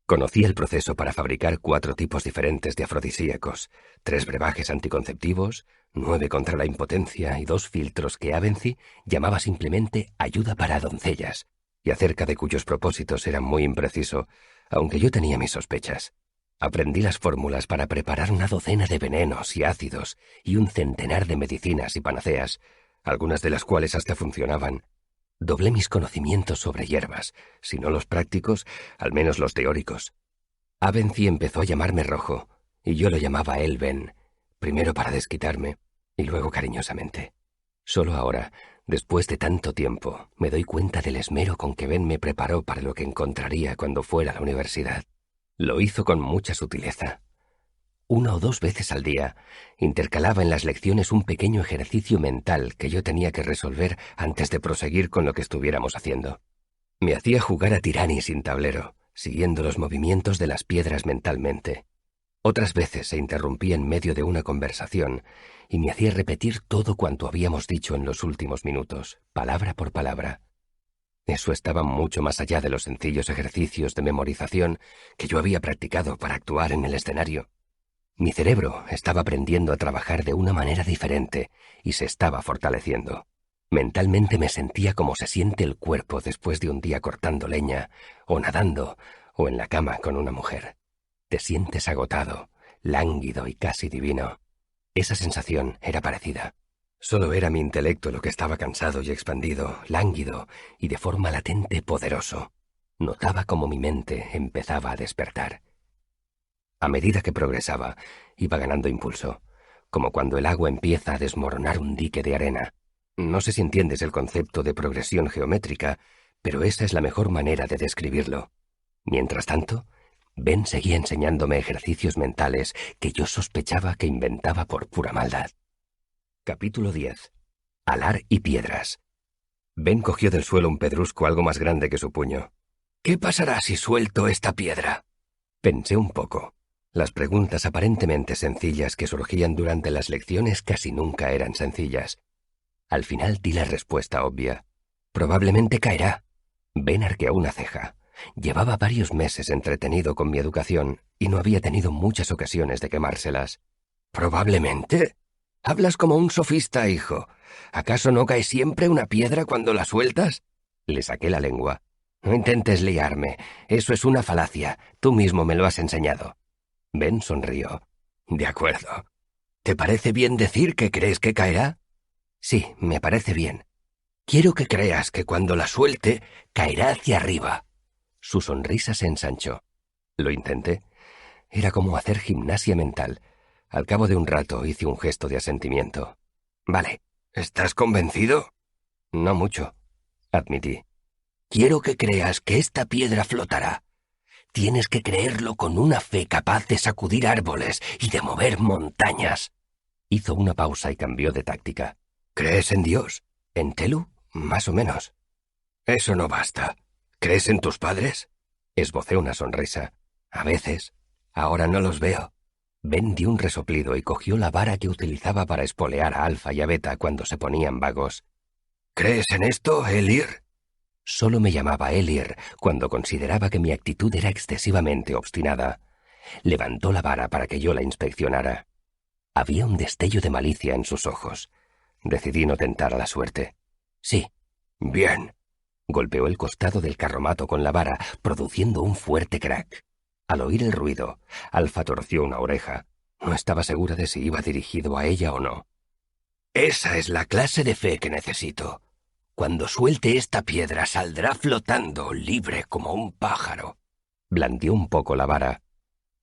Conocía el proceso para fabricar 4 tipos diferentes de afrodisíacos, 3 brebajes anticonceptivos, 9 contra la impotencia y 2 filtros que Avency llamaba simplemente ayuda para doncellas, y acerca de cuyos propósitos era muy impreciso, aunque yo tenía mis sospechas. Aprendí las fórmulas para preparar una docena de venenos y ácidos y un centenar de medicinas y panaceas, algunas de las cuales hasta funcionaban. Doblé mis conocimientos sobre hierbas, si no los prácticos, al menos los teóricos. Avency empezó a llamarme Rojo, y yo lo llamaba él Ben, primero para desquitarme, y luego cariñosamente. Solo ahora, después de tanto tiempo, me doy cuenta del esmero con que Ben me preparó para lo que encontraría cuando fuera a la universidad. Lo hizo con mucha sutileza. 1 o 2 veces al día, intercalaba en las lecciones un pequeño ejercicio mental que yo tenía que resolver antes de proseguir con lo que estuviéramos haciendo. Me hacía jugar a Tirani sin tablero, siguiendo los movimientos de las piedras mentalmente. Otras veces se interrumpía en medio de una conversación y me hacía repetir todo cuanto habíamos dicho en los últimos minutos, palabra por palabra. Eso estaba mucho más allá de los sencillos ejercicios de memorización que yo había practicado para actuar en el escenario. Mi cerebro estaba aprendiendo a trabajar de una manera diferente y se estaba fortaleciendo. Mentalmente me sentía como se siente el cuerpo después de un día cortando leña, o nadando, o en la cama con una mujer. Te sientes agotado, lánguido y casi divino. Esa sensación era parecida. Solo era mi intelecto lo que estaba cansado y expandido, lánguido y de forma latente poderoso. Notaba como mi mente empezaba a despertar. A medida que progresaba, iba ganando impulso, como cuando el agua empieza a desmoronar un dique de arena. No sé si entiendes el concepto de progresión geométrica, pero esa es la mejor manera de describirlo. Mientras tanto, Ben seguía enseñándome ejercicios mentales que yo sospechaba que inventaba por pura maldad. Capítulo 10. Alar y piedras. Ben cogió del suelo un pedrusco algo más grande que su puño. «¿Qué pasará si suelto esta piedra?». Pensé un poco. Las preguntas aparentemente sencillas que surgían durante las lecciones casi nunca eran sencillas. Al final di la respuesta obvia. «Probablemente caerá». Ben arqueó una ceja. Llevaba varios meses entretenido con mi educación y no había tenido muchas ocasiones de quemárselas. «¿Probablemente? Hablas como un sofista, hijo. ¿Acaso no cae siempre una piedra cuando la sueltas?». Le saqué la lengua. «No intentes liarme. Eso es una falacia. Tú mismo me lo has enseñado». Ben sonrió. «De acuerdo. ¿Te parece bien decir que crees que caerá?». «Sí, me parece bien. Quiero que creas que cuando la suelte, caerá hacia arriba». Su sonrisa se ensanchó. Lo intenté. Era como hacer gimnasia mental. Al cabo de un rato hice un gesto de asentimiento. «Vale». «¿Estás convencido?». «No mucho», admití. «Quiero que creas que esta piedra flotará. Tienes que creerlo con una fe capaz de sacudir árboles y de mover montañas». Hizo una pausa y cambió de táctica. «¿Crees en Dios? ¿En Telu? Más o menos». «Eso no basta. ¿Crees en tus padres?». Esbocé una sonrisa. «A veces. Ahora no los veo». Ben dio un resoplido y cogió la vara que utilizaba para espolear a Alfa y a Beta cuando se ponían vagos. «¿Crees en esto, Elir?». Solo me llamaba Elir cuando consideraba que mi actitud era excesivamente obstinada. Levantó la vara para que yo la inspeccionara. Había un destello de malicia en sus ojos. Decidí no tentar a la suerte. «Sí». «Bien». Golpeó el costado del carromato con la vara, produciendo un fuerte crack. Al oír el ruido, Alfa torció una oreja. No estaba segura de si iba dirigido a ella o no. «Esa es la clase de fe que necesito. Cuando suelte esta piedra saldrá flotando, libre como un pájaro». Blandió un poco la vara.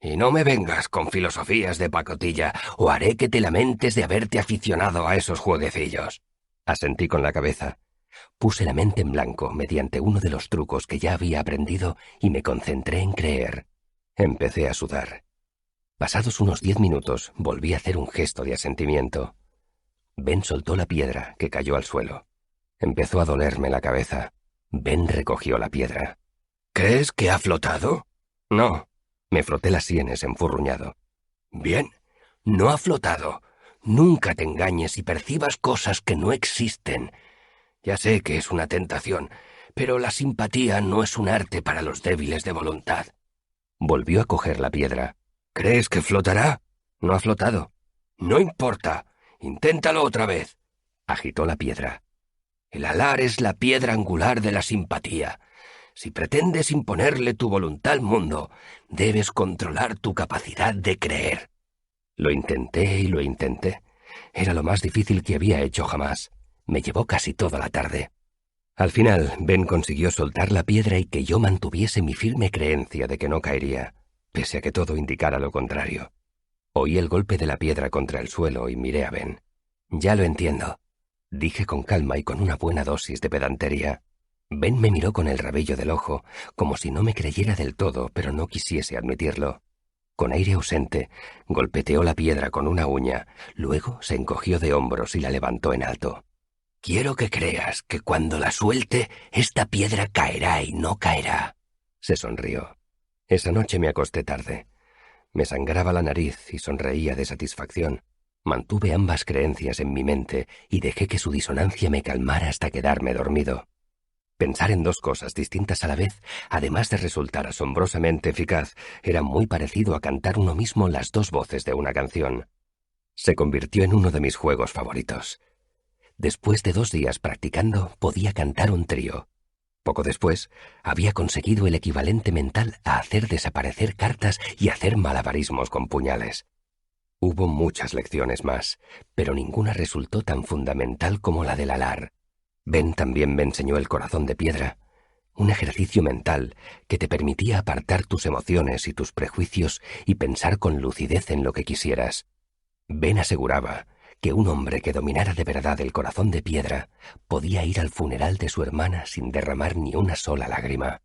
«Y no me vengas con filosofías de pacotilla, o haré que te lamentes de haberte aficionado a esos jueguecillos». Asentí con la cabeza. Puse la mente en blanco mediante uno de los trucos que ya había aprendido y me concentré en creer. Empecé a sudar. Pasados unos 10 minutos, volví a hacer un gesto de asentimiento. Ben soltó la piedra, que cayó al suelo. Empezó a dolerme la cabeza. Ben recogió la piedra. «¿Crees que ha flotado?». «No». Me froté las sienes enfurruñado. «Bien, no ha flotado. Nunca te engañes y percibas cosas que no existen. Ya sé que es una tentación, pero la simpatía no es un arte para los débiles de voluntad». Volvió a coger la piedra. «¿Crees que flotará?». «No ha flotado». «No importa. Inténtalo otra vez». Agitó la piedra. «El alar es la piedra angular de la simpatía. Si pretendes imponerle tu voluntad al mundo, debes controlar tu capacidad de creer». Lo intenté y lo intenté. Era lo más difícil que había hecho jamás. Me llevó casi toda la tarde. Al final, Ben consiguió soltar la piedra y que yo mantuviese mi firme creencia de que no caería, pese a que todo indicara lo contrario. Oí el golpe de la piedra contra el suelo y miré a Ben. «Ya lo entiendo», dije con calma y con una buena dosis de pedantería. Ben me miró con el rabillo del ojo, como si no me creyera del todo, pero no quisiese admitirlo. Con aire ausente, golpeteó la piedra con una uña, luego se encogió de hombros y la levantó en alto. «Quiero que creas que cuando la suelte, esta piedra caerá y no caerá». Se sonrió. Esa noche me acosté tarde. Me sangraba la nariz y sonreía de satisfacción. Mantuve ambas creencias en mi mente y dejé que su disonancia me calmara hasta quedarme dormido. Pensar en dos cosas distintas a la vez, además de resultar asombrosamente eficaz, era muy parecido a cantar uno mismo las dos voces de una canción. Se convirtió en uno de mis juegos favoritos. Después de 2 días practicando, podía cantar un trío. Poco después, había conseguido el equivalente mental a hacer desaparecer cartas y hacer malabarismos con puñales. Hubo muchas lecciones más, pero ninguna resultó tan fundamental como la del alar. Ben también me enseñó el corazón de piedra, un ejercicio mental que te permitía apartar tus emociones y tus prejuicios y pensar con lucidez en lo que quisieras. Ben aseguraba que un hombre que dominara de verdad el corazón de piedra podía ir al funeral de su hermana sin derramar ni una sola lágrima.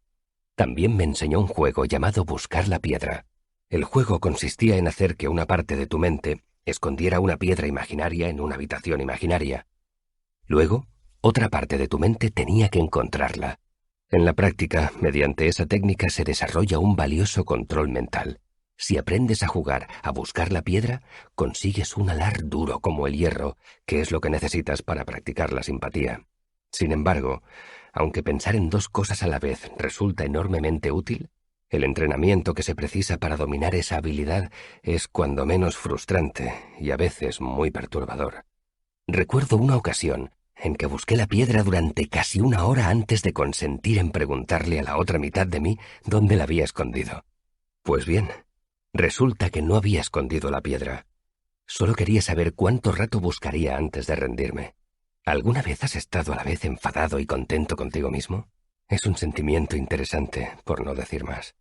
También me enseñó un juego llamado Buscar la Piedra. El juego consistía en hacer que una parte de tu mente escondiera una piedra imaginaria en una habitación imaginaria. Luego, otra parte de tu mente tenía que encontrarla. En la práctica, mediante esa técnica se desarrolla un valioso control mental. Si aprendes a jugar a buscar la piedra, consigues un alar duro como el hierro, que es lo que necesitas para practicar la simpatía. Sin embargo, aunque pensar en dos cosas a la vez resulta enormemente útil, el entrenamiento que se precisa para dominar esa habilidad es cuando menos frustrante y a veces muy perturbador. Recuerdo una ocasión en que busqué la piedra durante casi una hora antes de consentir en preguntarle a la otra mitad de mí dónde la había escondido. Pues bien, resulta que no había escondido la piedra. Solo quería saber cuánto rato buscaría antes de rendirme. ¿Alguna vez has estado a la vez enfadado y contento contigo mismo? Es un sentimiento interesante, por no decir más.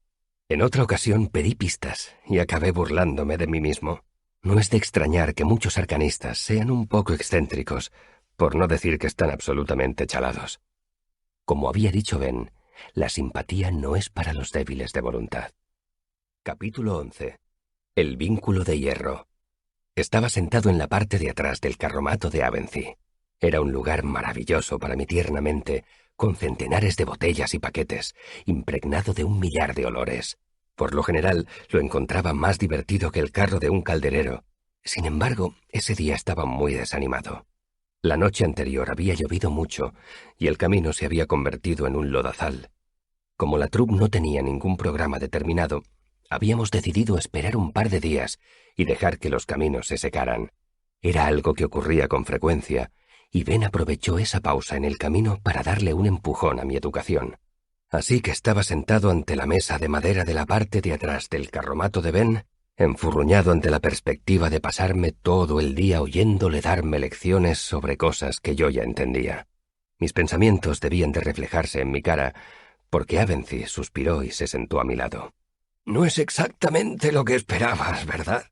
En otra ocasión pedí pistas y acabé burlándome de mí mismo. No es de extrañar que muchos arcanistas sean un poco excéntricos, por no decir que están absolutamente chalados. Como había dicho Ben, la simpatía no es para los débiles de voluntad. Capítulo 11. El vínculo de hierro. Estaba sentado en la parte de atrás del carromato de Avency. Era un lugar maravilloso para mi tierna mente, con centenares de botellas y paquetes, impregnado de un millar de olores. Por lo general, lo encontraba más divertido que el carro de un calderero. Sin embargo, ese día estaba muy desanimado. La noche anterior había llovido mucho y el camino se había convertido en un lodazal. Como la troupe no tenía ningún programa determinado, habíamos decidido esperar un par de días y dejar que los caminos se secaran. Era algo que ocurría con frecuencia, y Ben aprovechó esa pausa en el camino para darle un empujón a mi educación. Así que estaba sentado ante la mesa de madera de la parte de atrás del carromato de Ben, enfurruñado ante la perspectiva de pasarme todo el día oyéndole darme lecciones sobre cosas que yo ya entendía. Mis pensamientos debían de reflejarse en mi cara, porque Avency suspiró y se sentó a mi lado. «No es exactamente lo que esperabas, ¿verdad?».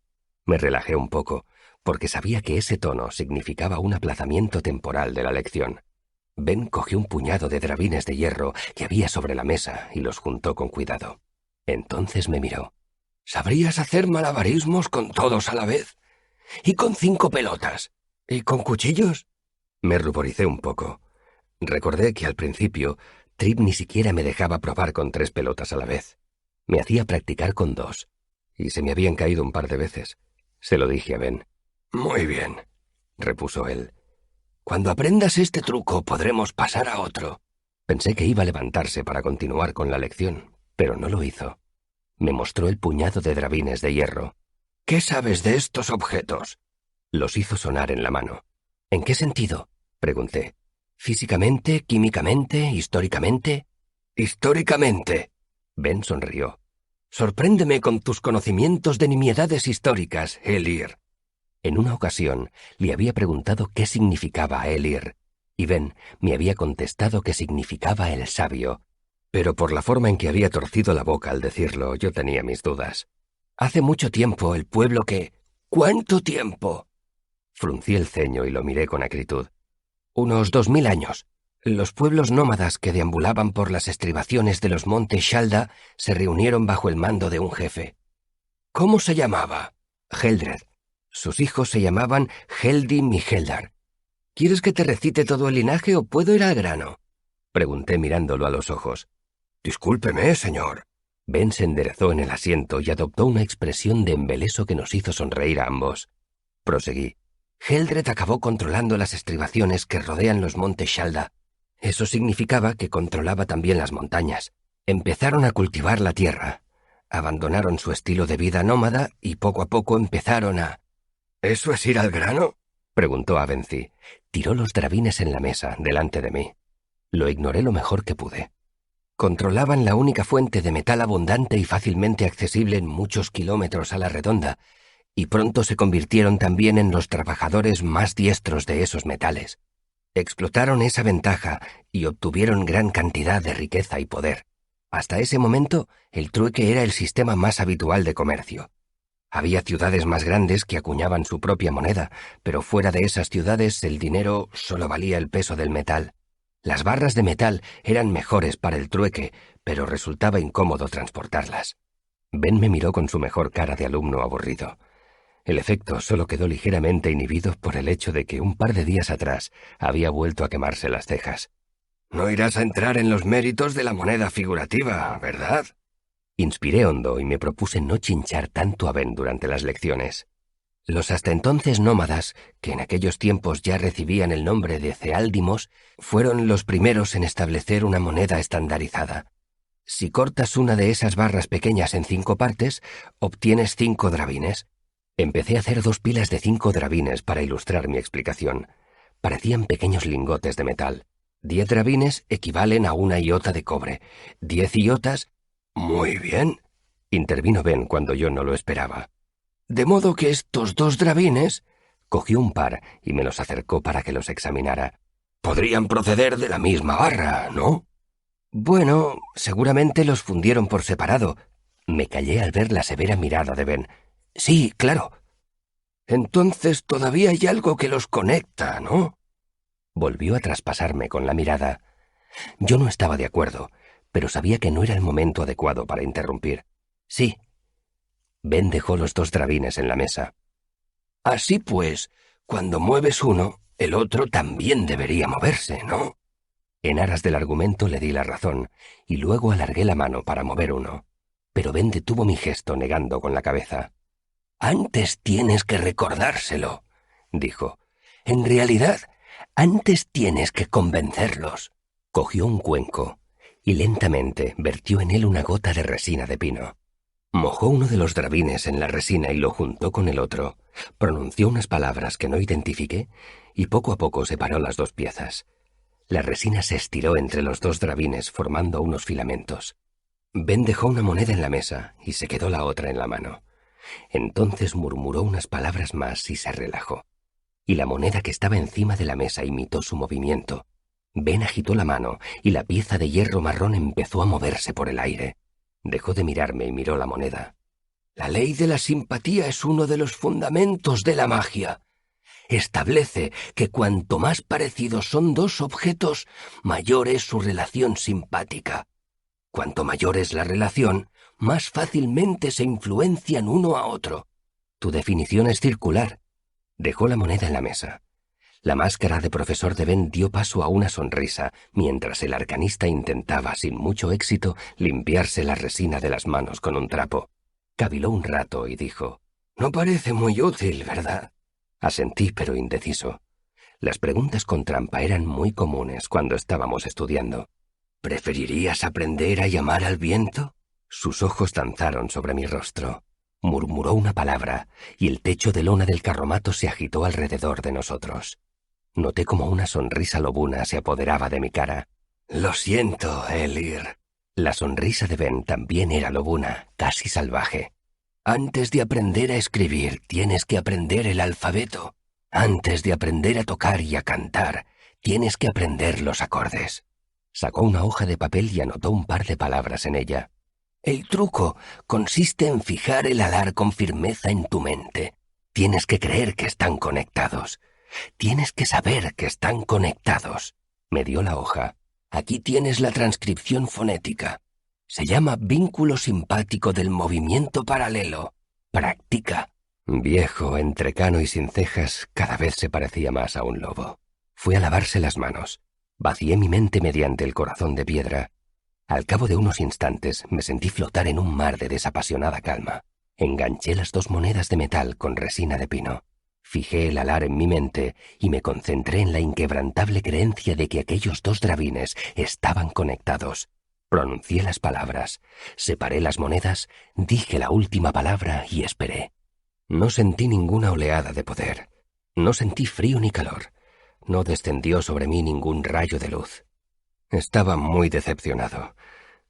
Me relajé un poco, porque sabía que ese tono significaba un aplazamiento temporal de la lección. Ben cogió un puñado de drabines de hierro que había sobre la mesa y los juntó con cuidado. Entonces me miró. «¿Sabrías hacer malabarismos con todos a la vez? ¿Y con 5 pelotas? ¿Y con cuchillos?». Me ruboricé un poco. Recordé que al principio Trip ni siquiera me dejaba probar con 3 pelotas a la vez. Me hacía practicar con 2, y se me habían caído un par de veces. Se lo dije a Ben. «Muy bien», repuso él. «Cuando aprendas este truco podremos pasar a otro». Pensé que iba a levantarse para continuar con la lección, pero no lo hizo. Me mostró el puñado de drabines de hierro. «¿Qué sabes de estos objetos?». Los hizo sonar en la mano. «¿En qué sentido?», pregunté. «¿Físicamente, químicamente, históricamente?». «Históricamente». Ben sonrió. «Sorpréndeme con tus conocimientos de nimiedades históricas, Elir». En una ocasión le había preguntado qué significaba Elir, y Ben me había contestado que significaba el sabio, pero por la forma en que había torcido la boca al decirlo yo tenía mis dudas. «Hace mucho tiempo el pueblo que...». «¿Cuánto tiempo?». Fruncí el ceño y lo miré con acritud. «Unos 2000 años. Los pueblos nómadas que deambulaban por las estribaciones de los montes Shalda se reunieron bajo el mando de un jefe». «¿Cómo se llamaba?». «Heldred. Sus hijos se llamaban Heldim y Heldar». «¿Quieres que te recite todo el linaje o puedo ir al grano?», pregunté mirándolo a los ojos. «Discúlpeme, señor». Ben se enderezó en el asiento y adoptó una expresión de embeleso que nos hizo sonreír a ambos. Proseguí. «Heldred acabó controlando las estribaciones que rodean los montes Shalda. Eso significaba que controlaba también las montañas. Empezaron a cultivar la tierra. Abandonaron su estilo de vida nómada y poco a poco empezaron a...». «¿Eso es ir al grano?», preguntó Avency. Tiró los drabines en la mesa, delante de mí. Lo ignoré lo mejor que pude. «Controlaban la única fuente de metal abundante y fácilmente accesible en muchos kilómetros a la redonda, y pronto se convirtieron también en los trabajadores más diestros de esos metales. Explotaron esa ventaja y obtuvieron gran cantidad de riqueza y poder. Hasta ese momento, el trueque era el sistema más habitual de comercio. Había ciudades más grandes que acuñaban su propia moneda, pero fuera de esas ciudades el dinero solo valía el peso del metal. Las barras de metal eran mejores para el trueque, pero resultaba incómodo transportarlas. Ben me miró con su mejor cara de alumno aburrido. El efecto solo quedó ligeramente inhibido por el hecho de que un par de días atrás había vuelto a quemarse las cejas. «No irás a entrar en los méritos de la moneda figurativa, ¿verdad?». Inspiré hondo y me propuse no chinchar tanto a Ben durante las lecciones. Los hasta entonces nómadas, que en aquellos tiempos ya recibían el nombre de ceáldimos, fueron los primeros en establecer una moneda estandarizada. Si cortas una de esas barras pequeñas en 5 partes, obtienes 5 drabines. Empecé a hacer 2 pilas de 5 drabines para ilustrar mi explicación. Parecían pequeños lingotes de metal. 10 drabines equivalen a 1 iota de cobre. 10 iotas... «Muy bien», intervino Ben cuando yo no lo esperaba. «De modo que estos 2 drabines...» Cogió un par y me los acercó para que los examinara. «Podrían proceder de la misma barra, ¿no?». «Bueno, seguramente los fundieron por separado». Me callé al ver la severa mirada de Ben. «Sí, claro». «Entonces todavía hay algo que los conecta, ¿no?». Volvió a traspasarme con la mirada. Yo no estaba de acuerdo, pero sabía que no era el momento adecuado para interrumpir. «Sí». Ben dejó los 2 drabines en la mesa. «Así pues, cuando mueves uno, el otro también debería moverse, ¿no?». En aras del argumento le di la razón, y luego alargué la mano para mover uno. Pero Ben detuvo mi gesto negando con la cabeza. «Antes tienes que recordárselo», dijo. «En realidad, antes tienes que convencerlos». Cogió un cuenco y lentamente vertió en él una gota de resina de pino. Mojó uno de los drabines en la resina y lo juntó con el otro. Pronunció unas palabras que no identifiqué y poco a poco separó las 2 piezas. La resina se estiró entre los 2 drabines formando unos filamentos. Ben dejó una moneda en la mesa y se quedó la otra en la mano. Entonces murmuró unas palabras más y se relajó. Y la moneda que estaba encima de la mesa imitó su movimiento. Ben agitó la mano y la pieza de hierro marrón empezó a moverse por el aire. Dejó de mirarme y miró la moneda. «La ley de la simpatía es uno de los fundamentos de la magia. Establece que cuanto más parecidos son 2 objetos, mayor es su relación simpática. Cuanto mayor es la relación, más fácilmente se influencian uno a otro. Tu definición es circular». Dejó la moneda en la mesa. La máscara de profesor de Ben dio paso a una sonrisa, mientras el arcanista intentaba, sin mucho éxito, limpiarse la resina de las manos con un trapo. Caviló un rato y dijo: «No parece muy útil, ¿verdad?». Asentí, pero indeciso. Las preguntas con trampa eran muy comunes cuando estábamos estudiando. «¿Preferirías aprender a llamar al viento?». Sus ojos danzaron sobre mi rostro. Murmuró una palabra, y el techo de lona del carromato se agitó alrededor de nosotros. Noté como una sonrisa lobuna se apoderaba de mi cara. «Lo siento, Elir». La sonrisa de Ben también era lobuna, casi salvaje. «Antes de aprender a escribir, tienes que aprender el alfabeto. Antes de aprender a tocar y a cantar, tienes que aprender los acordes». Sacó una hoja de papel y anotó un par de palabras en ella. «El truco consiste en fijar el alar con firmeza en tu mente. Tienes que creer que están conectados. Tienes que saber que están conectados». Me dio la hoja. «Aquí tienes la transcripción fonética. Se llama vínculo simpático del movimiento paralelo. Practica». Viejo, entrecano y sin cejas, cada vez se parecía más a un lobo. Fue a lavarse las manos. Vacié mi mente mediante el corazón de piedra. Al cabo de unos instantes me sentí flotar en un mar de desapasionada calma. Enganché las 2 monedas de metal con resina de pino. Fijé el alar en mi mente y me concentré en la inquebrantable creencia de que aquellos 2 drabines estaban conectados. Pronuncié las palabras, separé las monedas, dije la última palabra y esperé. No sentí ninguna oleada de poder. No sentí frío ni calor. No descendió sobre mí ningún rayo de luz. Estaba muy decepcionado.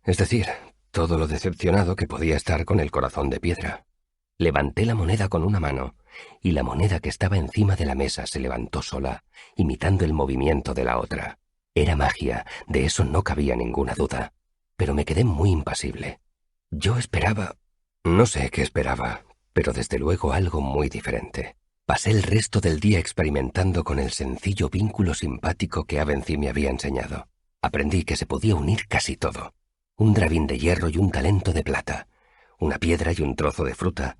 Es decir, todo lo decepcionado que podía estar con el corazón de piedra. Levanté la moneda con una mano, y la moneda que estaba encima de la mesa se levantó sola, imitando el movimiento de la otra. Era magia, de eso no cabía ninguna duda, pero me quedé muy impasible. Yo esperaba... No sé qué esperaba, pero desde luego algo muy diferente. Pasé el resto del día experimentando con el sencillo vínculo simpático que Avency me había enseñado. Aprendí que se podía unir casi todo. Un drabín de hierro y un talento de plata, una piedra y un trozo de fruta,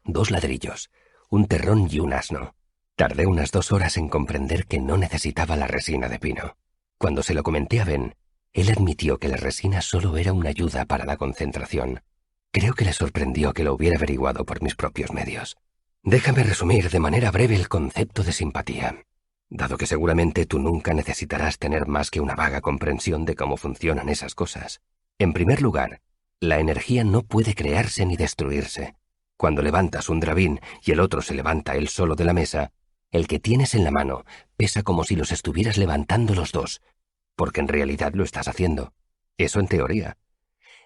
2 ladrillos, un terrón y un asno. Tardé unas 2 horas en comprender que no necesitaba la resina de pino. Cuando se lo comenté a Ben, él admitió que la resina solo era una ayuda para la concentración. Creo que le sorprendió que lo hubiera averiguado por mis propios medios. Déjame resumir de manera breve el concepto de simpatía, dado que seguramente tú nunca necesitarás tener más que una vaga comprensión de cómo funcionan esas cosas. En primer lugar, la energía no puede crearse ni destruirse. Cuando levantas un drabín y el otro se levanta él solo de la mesa, el que tienes en la mano pesa como si los estuvieras levantando los dos, porque en realidad lo estás haciendo. Eso en teoría.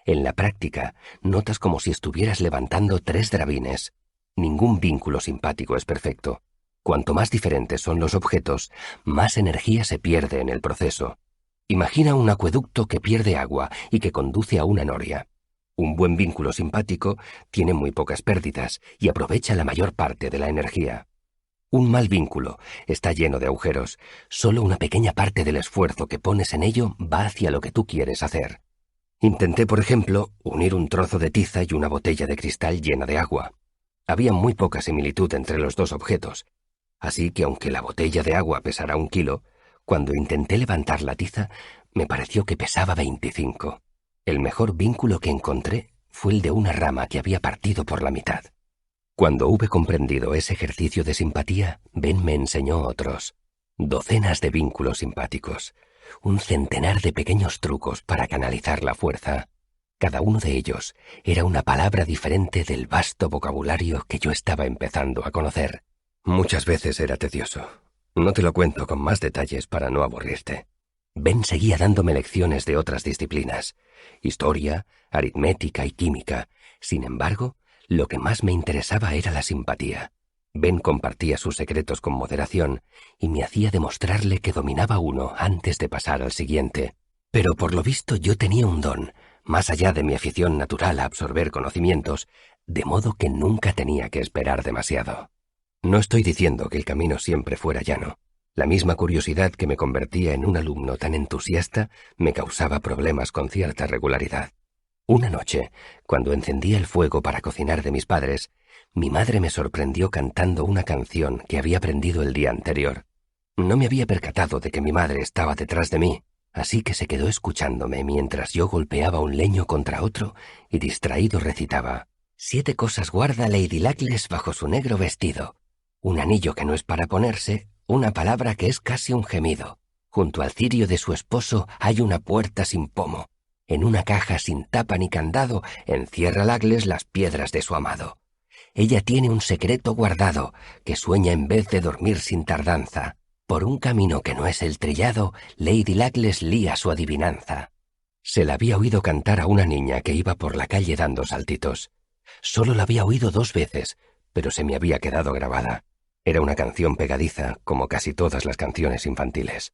En la práctica, notas como si estuvieras levantando 3 drabines. Ningún vínculo simpático es perfecto. Cuanto más diferentes son los objetos, más energía se pierde en el proceso. Imagina un acueducto que pierde agua y que conduce a una noria. Un buen vínculo simpático tiene muy pocas pérdidas y aprovecha la mayor parte de la energía. Un mal vínculo está lleno de agujeros. Solo una pequeña parte del esfuerzo que pones en ello va hacia lo que tú quieres hacer. Intenté, por ejemplo, unir un trozo de tiza y una botella de cristal llena de agua. Había muy poca similitud entre los dos objetos, así que aunque la botella de agua pesara 1 kilo, cuando intenté levantar la tiza, me pareció que pesaba 25. El mejor vínculo que encontré fue el de una rama que había partido por la mitad. Cuando hube comprendido ese ejercicio de simpatía, Ben me enseñó otros. Docenas de vínculos simpáticos, un centenar de pequeños trucos para canalizar la fuerza. Cada uno de ellos era una palabra diferente del vasto vocabulario que yo estaba empezando a conocer. Muchas veces era tedioso. No te lo cuento con más detalles para no aburrirte. Ben seguía dándome lecciones de otras disciplinas, historia, aritmética y química. Sin embargo, lo que más me interesaba era la simpatía. Ben compartía sus secretos con moderación y me hacía demostrarle que dominaba uno antes de pasar al siguiente. Pero por lo visto yo tenía un don, más allá de mi afición natural a absorber conocimientos, de modo que nunca tenía que esperar demasiado. No estoy diciendo que el camino siempre fuera llano. La misma curiosidad que me convertía en un alumno tan entusiasta me causaba problemas con cierta regularidad. Una noche, cuando encendía el fuego para cocinar de mis padres, mi madre me sorprendió cantando una canción que había aprendido el día anterior. No me había percatado de que mi madre estaba detrás de mí, así que se quedó escuchándome mientras yo golpeaba un leño contra otro y distraído recitaba: 7 cosas guarda Lady Luckless bajo su negro vestido. Un anillo que no es para ponerse, una palabra que es casi un gemido. Junto al cirio de su esposo hay una puerta sin pomo. En una caja sin tapa ni candado encierra Luckless las piedras de su amado. Ella tiene un secreto guardado, que sueña en vez de dormir sin tardanza. Por un camino que no es el trillado, Lady Luckless lía su adivinanza. Se la había oído cantar a una niña que iba por la calle dando saltitos. Solo la había oído 2 veces, pero se me había quedado grabada. Era una canción pegadiza, como casi todas las canciones infantiles.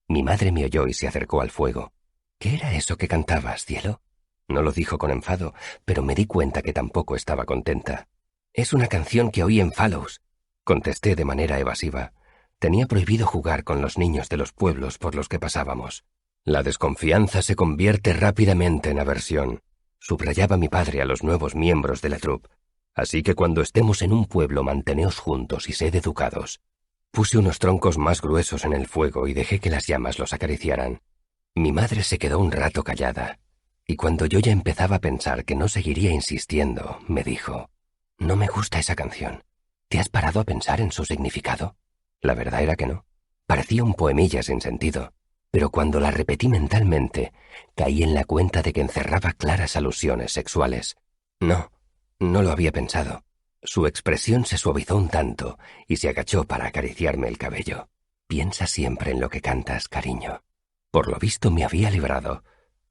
Mi madre me oyó y se acercó al fuego. ¿Qué era eso que cantabas, cielo? No lo dijo con enfado, pero me di cuenta que tampoco estaba contenta. Es una canción que oí en Fallows, contesté de manera evasiva. Tenía prohibido jugar con los niños de los pueblos por los que pasábamos. La desconfianza se convierte rápidamente en aversión, subrayaba mi padre a los nuevos miembros de la troupe. Así que cuando estemos en un pueblo manteneos juntos y sed educados. Puse unos troncos más gruesos en el fuego y dejé que las llamas los acariciaran. Mi madre se quedó un rato callada, y cuando yo ya empezaba a pensar que no seguiría insistiendo, me dijo: «No me gusta esa canción. ¿Te has parado a pensar en su significado?» La verdad era que no. Parecía un poemilla sin sentido, pero cuando la repetí mentalmente, caí en la cuenta de que encerraba claras alusiones sexuales. No lo había pensado. Su expresión se suavizó un tanto y se agachó para acariciarme el cabello. «Piensa siempre en lo que cantas, cariño». Por lo visto me había librado,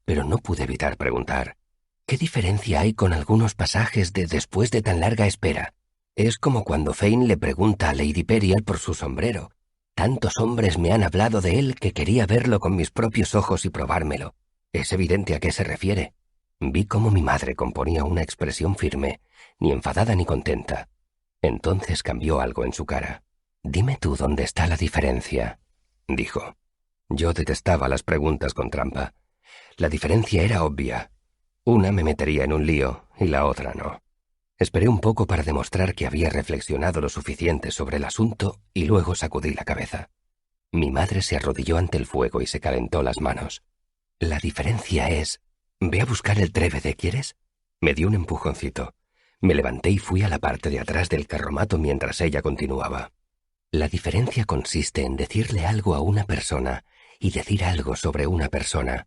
pero no pude evitar preguntar: ¿qué diferencia hay con algunos pasajes de Después de tan larga espera? Es como cuando Fane le pregunta a Lady Perial por su sombrero. Tantos hombres me han hablado de él que quería verlo con mis propios ojos y probármelo. Es evidente a qué se refiere. Vi cómo mi madre componía una expresión firme, ni enfadada ni contenta. Entonces cambió algo en su cara. «Dime tú dónde está la diferencia», dijo. Yo detestaba las preguntas con trampa. La diferencia era obvia. Una me metería en un lío y la otra no. Esperé un poco para demostrar que había reflexionado lo suficiente sobre el asunto y luego sacudí la cabeza. Mi madre se arrodilló ante el fuego y se calentó las manos. «La diferencia es... Ve a buscar el trébede, ¿quieres?». Me dio un empujoncito. Me levanté y fui a la parte de atrás del carromato mientras ella continuaba. «La diferencia consiste en decirle algo a una persona y decir algo sobre una persona.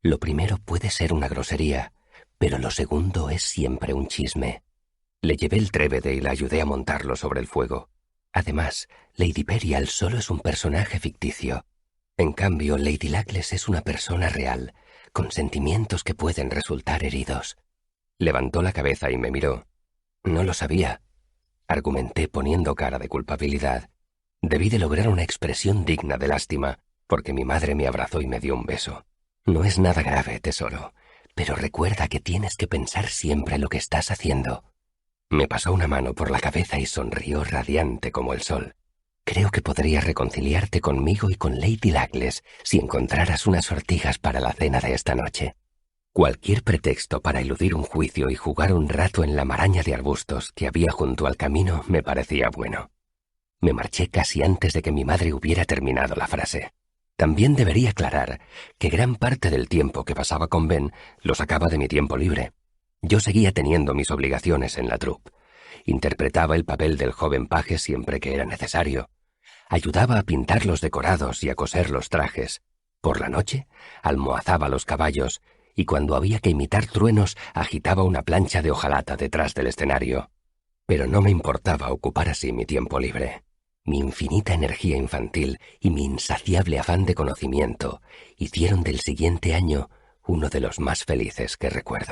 Lo primero puede ser una grosería, pero lo segundo es siempre un chisme». Le llevé el trébede y la ayudé a montarlo sobre el fuego. Además, Lady Berial solo es un personaje ficticio. En cambio, Lady Luckless es una persona real, con sentimientos que pueden resultar heridos. Levantó la cabeza y me miró. «No lo sabía», argumenté poniendo cara de culpabilidad. Debí de lograr una expresión digna de lástima, porque mi madre me abrazó y me dio un beso. «No es nada grave, tesoro, pero recuerda que tienes que pensar siempre lo que estás haciendo». Me pasó una mano por la cabeza y sonrió radiante como el sol. «Creo que podrías reconciliarte conmigo y con Lady Luckless si encontraras unas sortijas para la cena de esta noche». Cualquier pretexto para eludir un juicio y jugar un rato en la maraña de arbustos que había junto al camino me parecía bueno. Me marché casi antes de que mi madre hubiera terminado la frase. También debería aclarar que gran parte del tiempo que pasaba con Ben lo sacaba de mi tiempo libre. Yo seguía teniendo mis obligaciones en la troupe. Interpretaba el papel del joven paje siempre que era necesario. Ayudaba a pintar los decorados y a coser los trajes. Por la noche, almohazaba los caballos y cuando había que imitar truenos, agitaba una plancha de hojalata detrás del escenario. Pero no me importaba ocupar así mi tiempo libre. Mi infinita energía infantil y mi insaciable afán de conocimiento hicieron del siguiente año uno de los más felices que recuerdo.